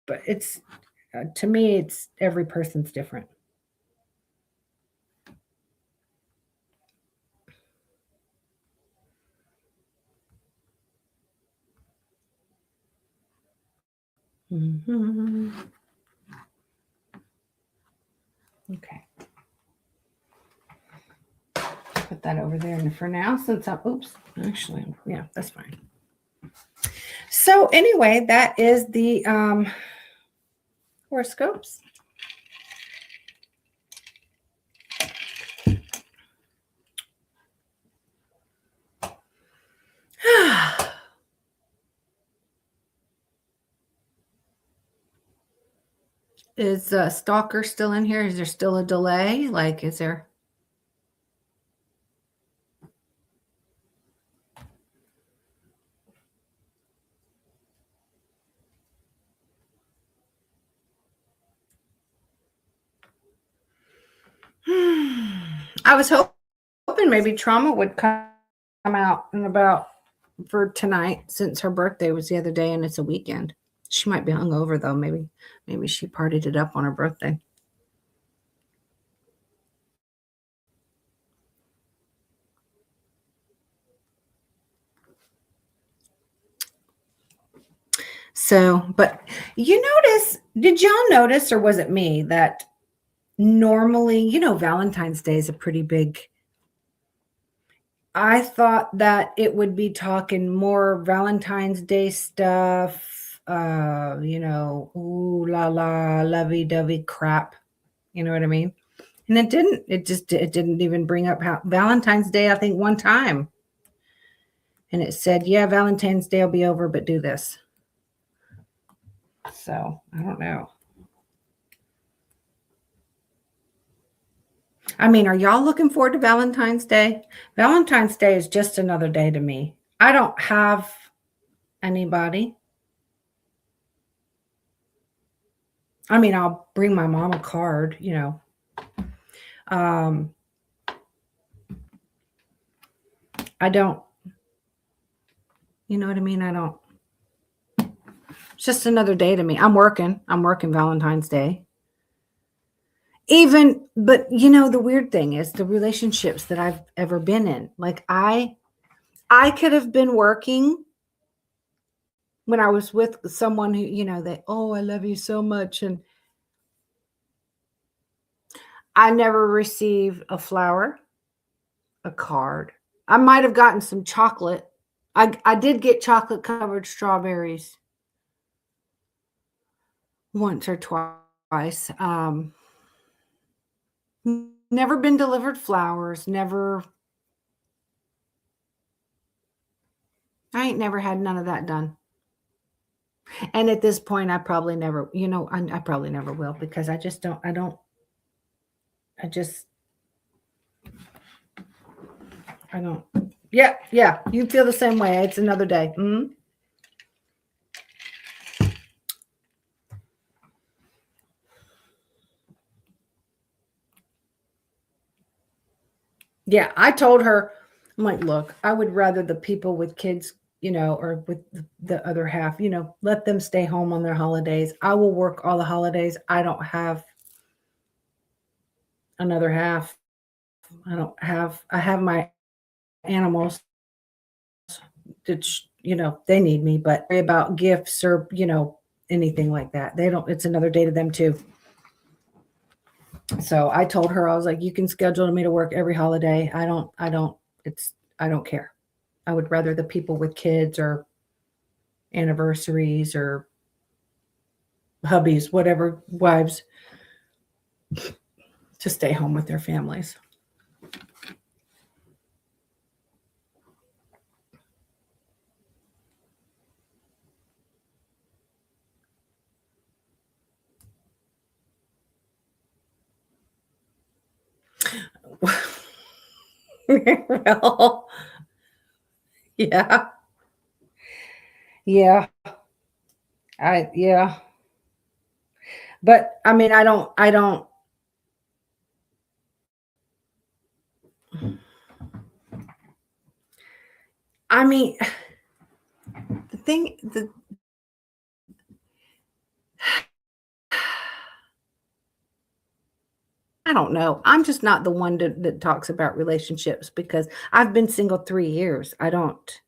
but it's to me, it's every person's different. Mhm. Okay. Put that over there. And for now, since I'm, oops, actually, yeah, that's fine. So anyway, that is the horoscopes. Is Stalker still in here? Is there still a delay? Like, is there? I was hoping maybe Trauma would come out and about for tonight since her birthday was the other day and it's a weekend. She might be hungover though. Maybe she partied it up on her birthday. So, but did y'all notice, or was it me, that normally, Valentine's Day is a pretty big. I thought that it would be talking more Valentine's Day stuff, ooh la la, lovey dovey crap. You know what I mean? And it didn't. It didn't even bring up Valentine's Day, I think, one time. And it said, yeah, Valentine's Day will be over, but do this. So I don't know. I mean, are y'all looking forward to Valentine's Day? Valentine's Day is just another day to me. I don't have anybody. I mean, I'll bring my mom a card. Um, I don't, you know what I mean? I don't, it's just another day to me. I'm working Valentine's Day. But the weird thing is the relationships that I've ever been in. Like I could have been working when I was with someone who, oh, I love you so much. And I never received a flower, a card. I might have gotten some chocolate. I did get chocolate covered strawberries once or twice. Never been delivered flowers. Never. I ain't never had none of that done. And at this point, I probably never, I probably never will because I just don't, I just, I don't. Yeah. You feel the same way. It's another day. Mm-hmm. Yeah, I told her, I'm like, look, I would rather the people with kids, or with the other half, let them stay home on their holidays. I will work all the holidays. I don't have another half. I have my animals that, they need me, but worry about gifts or, anything like that. They don't, it's another day to them too. So I told her, I was like, you can schedule me to work every holiday. I don't care. I would rather the people with kids or anniversaries or hubbies, whatever, wives, to stay home with their families. Well, yeah. Yeah. Yeah. But I mean, I don't, I mean, the I don't know. I'm just not the one that talks about relationships because I've been single 3 years. I don't,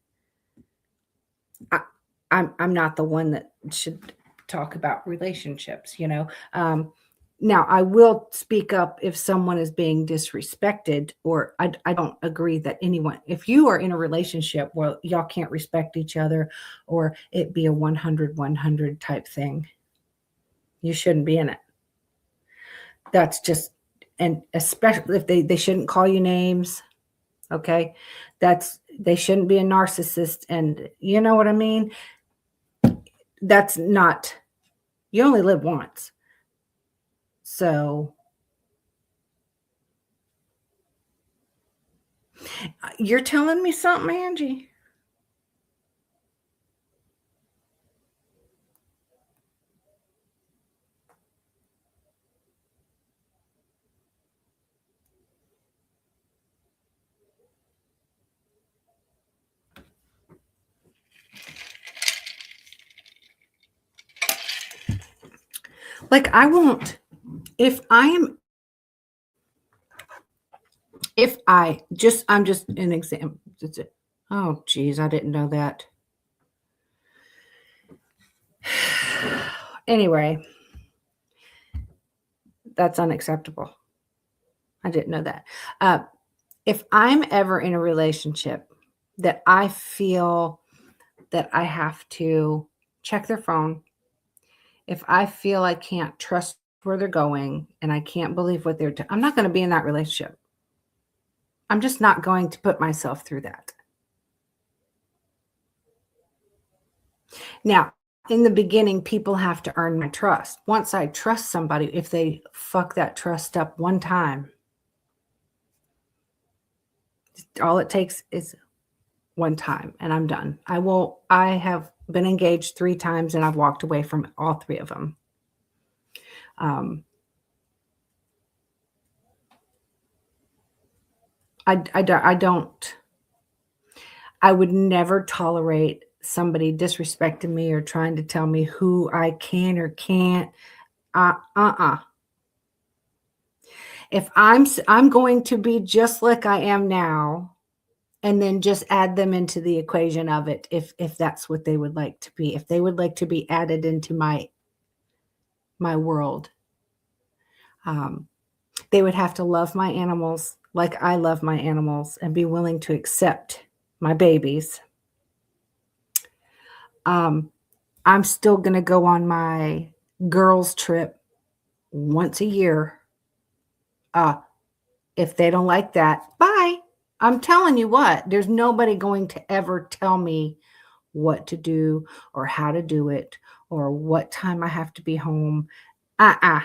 I, I'm not the one that should talk about relationships. Now I will speak up if someone is being disrespected, or I don't agree that anyone, if you are in a relationship where y'all can't respect each other, or it be a 100-100 type thing, you shouldn't be in it. That's just, and especially if they shouldn't call you names. Okay. They shouldn't be a narcissist. And you know what I mean? That's not, you only live once. So you're telling me something, Angie? Like I won't, if I am, if I just, I'm just an example. Oh, geez, I didn't know that. Anyway, that's unacceptable. I didn't know that. If I'm ever in a relationship that I feel that I have to check their phone, if I feel I can't trust where they're going and I can't believe what I'm not going to be in that relationship. I'm just not going to put myself through that. Now, in the beginning, people have to earn my trust. Once I trust somebody, if they fuck that trust up one time, all it takes is one time and I'm done. I have been engaged 3 times and I've walked away from all 3 of them. I don't, I would never tolerate somebody disrespecting me or trying to tell me who I can or can't. Uh-uh. If I'm going to be just like I am now, and then just add them into the equation of it, if that's what they would like to be. If they would like to be added into my world, they would have to love my animals like I love my animals and be willing to accept my babies. I'm still going to go on my girls trip once a year. If they don't like that, bye. I'm telling you what, there's nobody going to ever tell me what to do or how to do it or what time I have to be home. Uh-uh.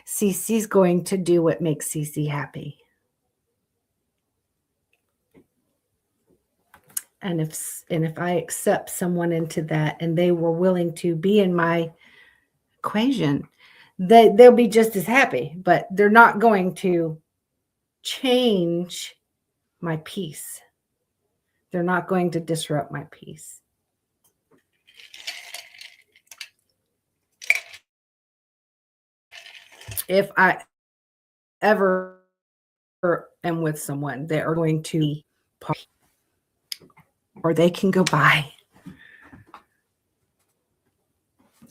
Cece's going to do what makes Cece happy. And if I accept someone into that and they were willing to be in my equation, they'll be just as happy, but they're not going to change my peace. They're not going to disrupt my peace. If I ever am with someone, they are going to, or they can go by.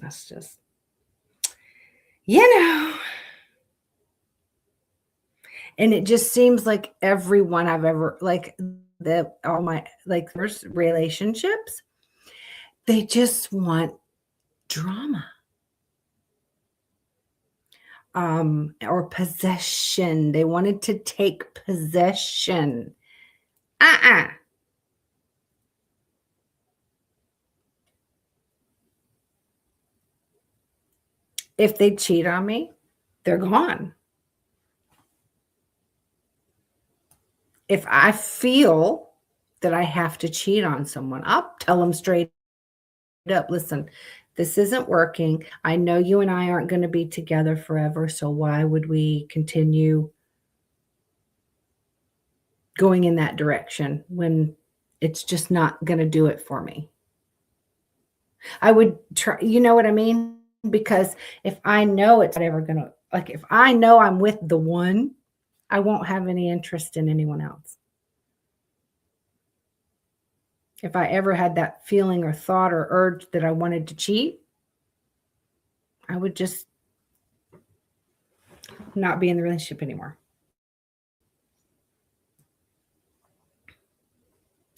That's just, you know, and it just seems like everyone I've ever like all my like first relationships, they just want drama. Or possession. They wanted to take possession. Uh-uh. If they cheat on me, they're gone. If I feel that I have to cheat on someone, I'll tell them straight up, listen, this isn't working. I know you and I aren't going to be together forever, so why would we continue going in that direction when it's just not going to do it for me? I would try, you know what I mean? Because if I know it's not ever going to, like, if I know I'm with the one, I won't have any interest in anyone else. If I ever had that feeling or thought or urge that I wanted to cheat, I would just not be in the relationship anymore.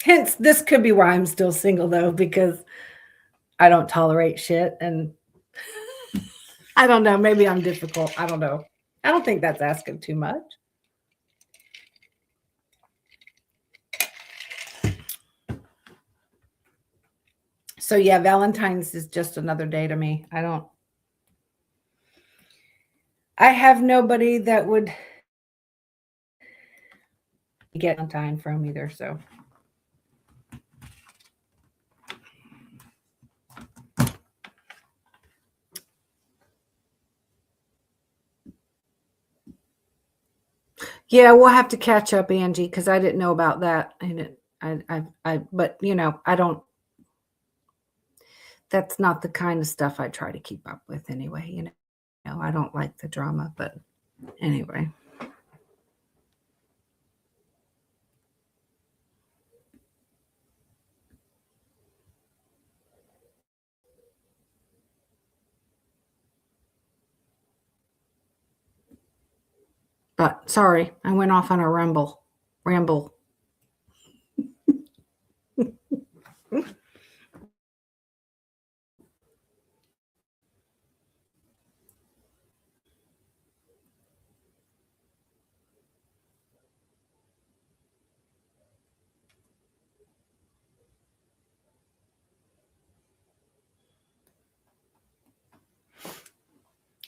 Hence, this could be why I'm still single, though, because I don't tolerate shit. And I don't know, maybe I'm difficult. I don't know. I don't think that's asking too much. So, yeah, Valentine's is just another day to me. I have nobody that would get Valentine from either. So, yeah, we'll have to catch up, Angie, because I didn't know about that. But I don't. That's not the kind of stuff I try to keep up with anyway. I don't like the drama, but anyway. But sorry, I went off on a ramble.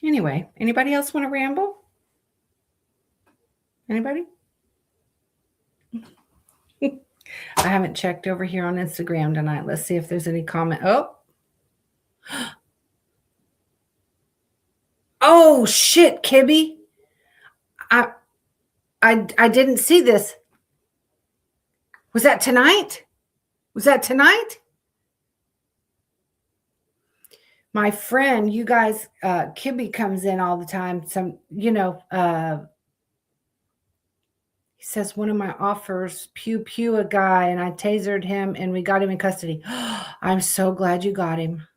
Anyway, anybody else want to ramble? Anybody? I haven't checked over here on Instagram tonight. Let's see if there's any comment. Oh shit, Kibby. I didn't see this. Was that tonight? My friend, you guys, Kibby comes in all the time. He says one of my offers, pew a guy, and I tasered him and we got him in custody. I'm so glad you got him.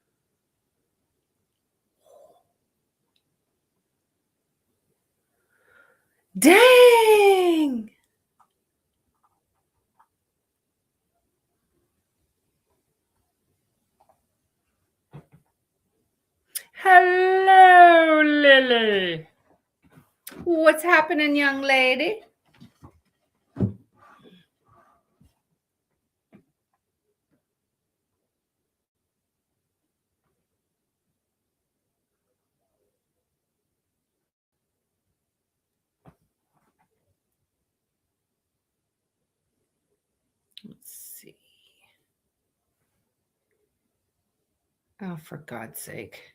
Dang. Hello, Lily. What's happening, young lady? Let's see. Oh, for God's sake.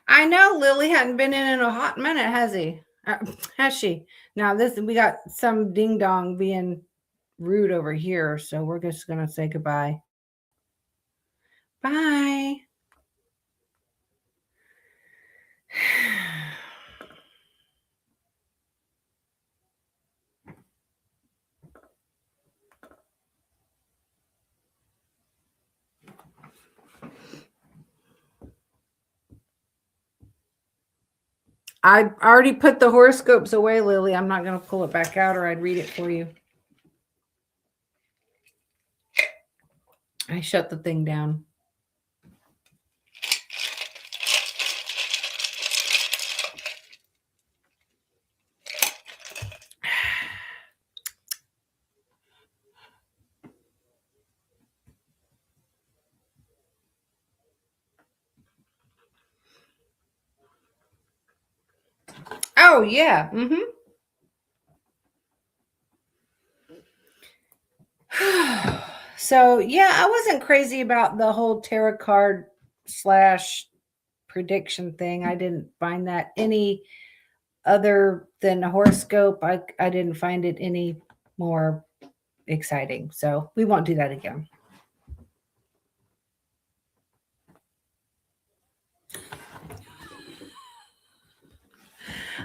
I know Lily hadn't been in a hot minute, has she? Now we got some ding dong being rude over here, so we're just gonna say goodbye. Bye. I already put the horoscopes away, Lily. I'm not going to pull it back out or I'd read it for you. I shut the thing down. Oh, yeah. So, yeah, I wasn't crazy about the whole tarot card slash prediction thing. I didn't find that any other than a horoscope. I didn't find it any more exciting. So we won't do that again.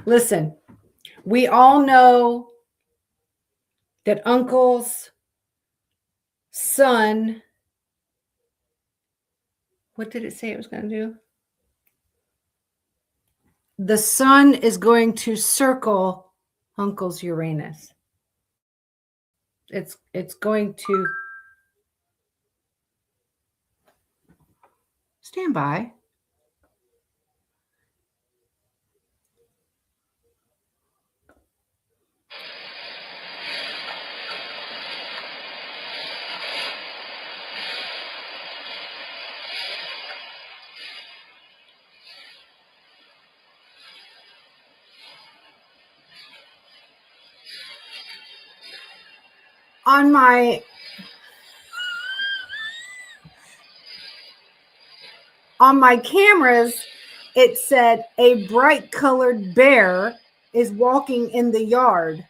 Listen, we all know that Uncle's son, what did it say it was going to do? The sun is going to circle Uncle's Uranus. It's going to stand by. On my cameras, it said a bright colored bear is walking in the yard.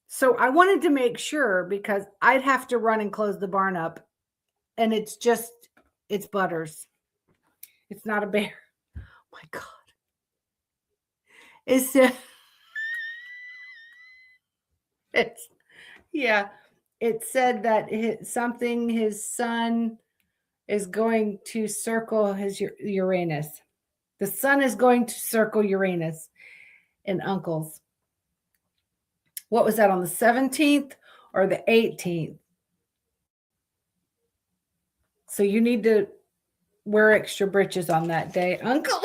So I wanted to make sure because I'd have to run and close the barn up. And it's Butters. It's not a bear. Oh my God. It's yeah. It said that his son is going to circle his Uranus. The sun is going to circle Uranus in Uncle's. What was that, on the 17th or the 18th? So you need to wear extra britches on that day, Uncle.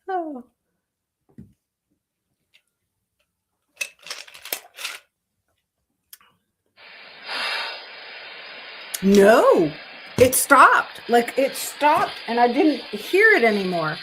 Oh. No, it stopped. Like, it stopped and I didn't hear it anymore.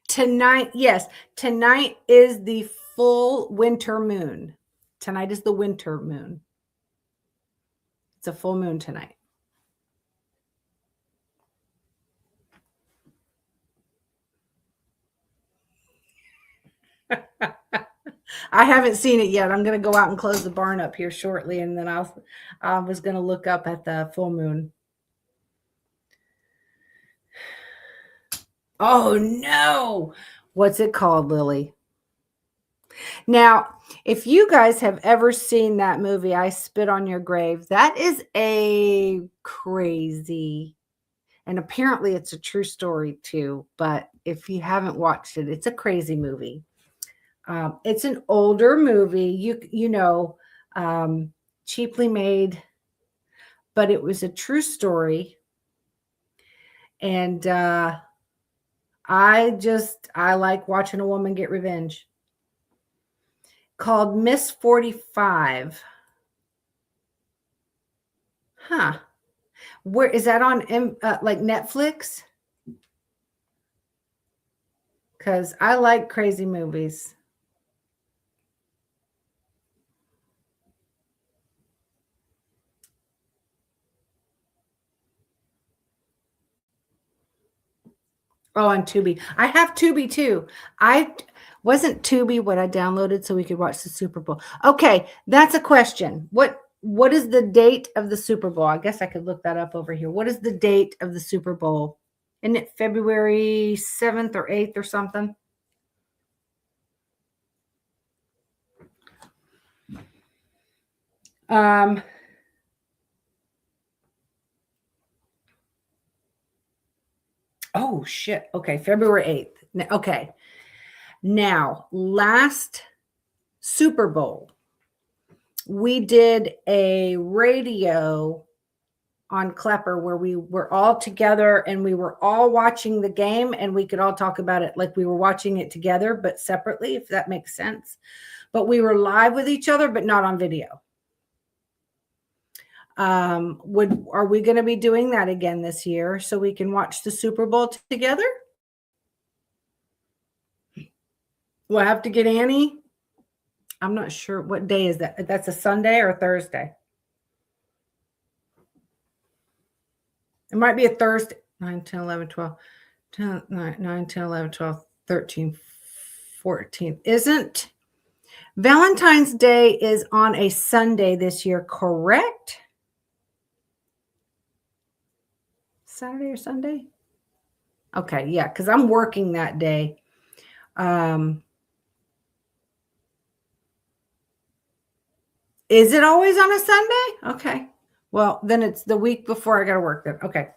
Tonight, yes, tonight is the full winter moon. Tonight is the winter moon. It's a full moon tonight. I haven't seen it yet. I'm going to go out and close the barn up here shortly, and then I was going to look up at the full moon. Oh no! What's it called, Lily? Now, if you guys have ever seen that movie, I Spit on Your Grave, that is a crazy, and apparently it's a true story too. But if you haven't watched it, it's a crazy movie. It's an older movie, cheaply made, but it was a true story. And I like watching a woman get revenge. Called Miss 45. Huh. Where is that on? Like Netflix? Because I like crazy movies. Oh, on Tubi. I have Tubi too. I wasn't Tubi what I downloaded so we could watch the Super Bowl. Okay, that's a question. What is the date of the Super Bowl? I guess I could look that up over here. What is the date of the Super Bowl? Isn't it February 7th or 8th or something? Oh shit. Okay, February 8th. Okay. Now, last Super Bowl, we did a radio on Klepper where we were all together and we were all watching the game and we could all talk about it like we were watching it together, but separately, if that makes sense. But we were live with each other, but not on video. Are we going to be doing that again this year so we can watch the Super Bowl together? We'll have to get Annie. I'm not sure what day is that. That's a Sunday or a Thursday. It might be a Thursday. 9, 10, 11, 12, 10, 9, 10, 11, 12, 13, 14. Isn't Valentine's Day is on a Sunday this year, correct? Saturday or Sunday? Okay, yeah, because I'm working that day. Is it always on a Sunday? Okay. Well, then it's the week before I got to work then. Okay.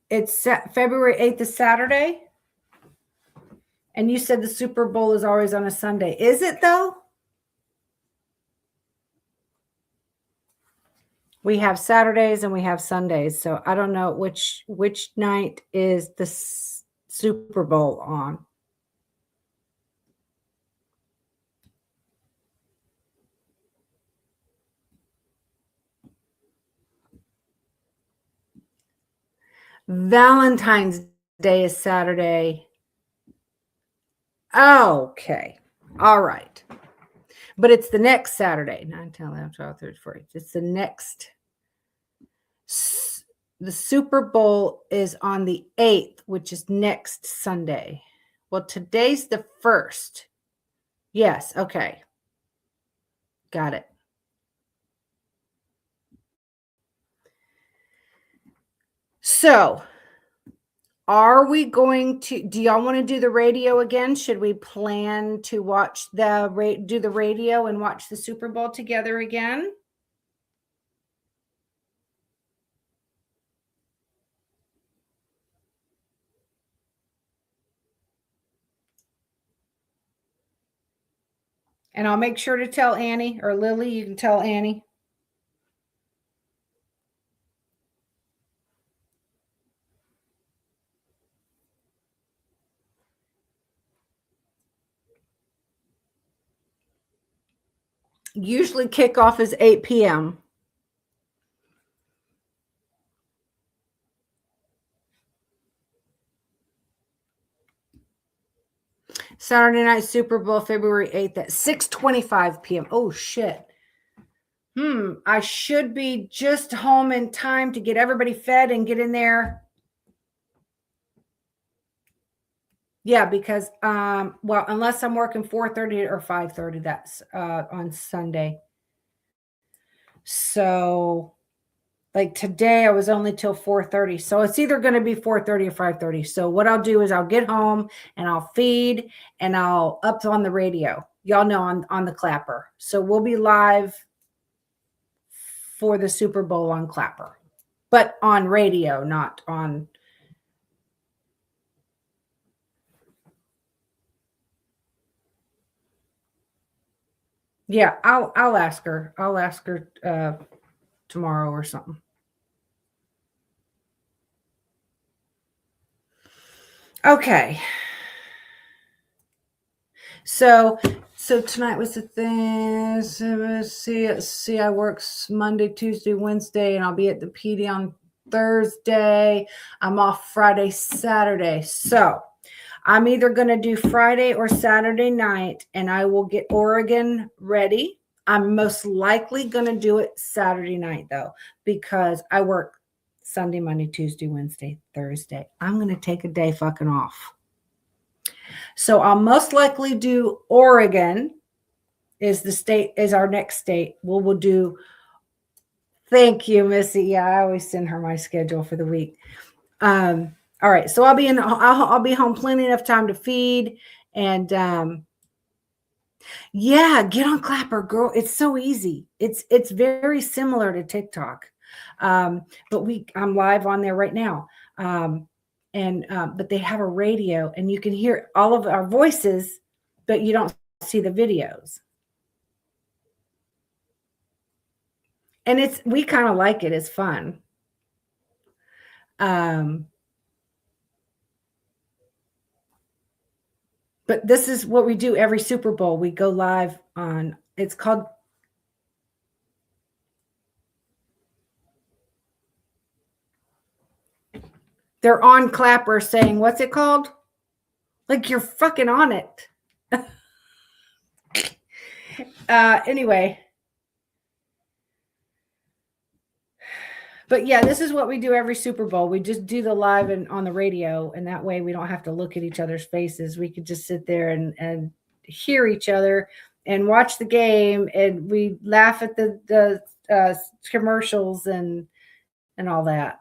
It's February 8th is Saturday. And you said the Super Bowl is always on a Sunday. Is it though? We have Saturdays and we have Sundays. So I don't know which night is the Super Bowl on. Valentine's Day is Saturday. Okay. All right. But it's the next Saturday. 9, 10, 11, 12, 13, 14. It's the next. The Super Bowl is on the 8th, which is next Sunday. Well, today's the 1st. Yes. Okay. Got it. So, are we going to, do y'all want to do the radio again? Should we plan to watch do the radio and watch the Super Bowl together again? And I'll make sure to tell Annie, or Lily, you can tell Annie. Usually kickoff is 8 p.m. Saturday night Super Bowl, February 8th at 6:25 p.m. Oh, shit. I should be just home in time to get everybody fed and get in there. Yeah, because, well, unless I'm working 4:30 or 5:30, that's on Sunday. So, like today, I was only till 4:30. So it's either going to be 4:30 or 5:30. So what I'll do is I'll get home and I'll feed and I'll up on the radio. Y'all know on the Clapper. So we'll be live for the Super Bowl on Clapper, but on radio, not on. Yeah, I'll ask her. I'll ask her tomorrow or something. Okay. So tonight was the thing. So see, I work Monday, Tuesday, Wednesday, and I'll be at the PD on Thursday. I'm off Friday, Saturday. So I'm either going to do Friday or Saturday night, and I will get Oregon ready. I'm most likely going to do it Saturday night though, because I work Sunday, Monday, Tuesday, Wednesday, Thursday. I'm going to take a day fucking off. So I'll most likely do Oregon is our next state. We'll do. Thank you, Missy. Yeah, I always send her my schedule for the week. All right, so I'll be home plenty enough time to feed and yeah, get on Clapper, girl. It's so easy. It's very similar to TikTok, but I'm live on there right now. But they have a radio, and you can hear all of our voices, but you don't see the videos. And we kind of like it. It's fun. But this is what we do every Super Bowl. We go live on. It's called. They're on Clapper saying, what's it called? Like you're fucking on it. Anyway. But yeah, this is what we do every Super Bowl. We just do the live and on the radio, and that way we don't have to look at each other's faces. We could just sit there and hear each other and watch the game, and we laugh at the commercials and all that.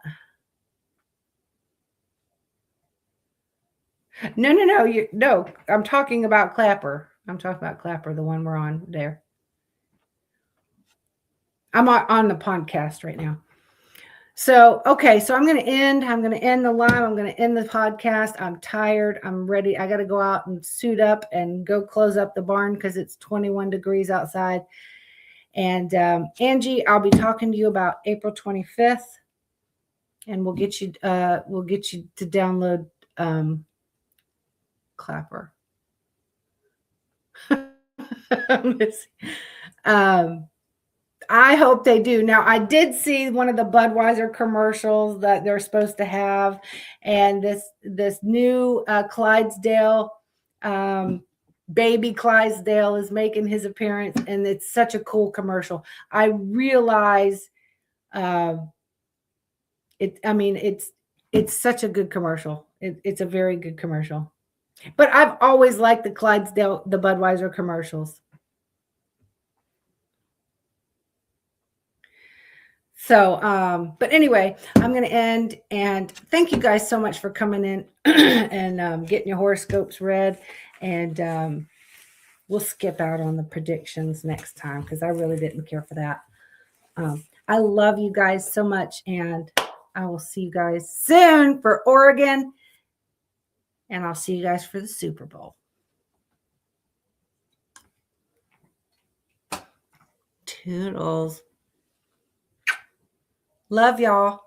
No. I'm talking about Clapper. The one we're on there. I'm on the podcast right now. So, okay. So I'm going to end the live. I'm going to end the podcast. I'm tired. I'm ready. I got to go out and suit up and go close up the barn because it's 21 degrees outside. And Angie, I'll be talking to you about April 25th, and we'll get you to download Clapper. I hope they do. Now, I did see one of the Budweiser commercials that they're supposed to have, and this new Clydesdale, baby Clydesdale is making his appearance, and it's such a cool commercial. I realize it's such a good commercial. It's a very good commercial. But I've always liked the Budweiser commercials. So, but anyway, I'm going to end, and thank you guys so much for coming in and getting your horoscopes read. And we'll skip out on the predictions next time because I really didn't care for that. I love you guys so much, and I will see you guys soon for Oregon, and I'll see you guys for the Super Bowl. Toodles. Love y'all.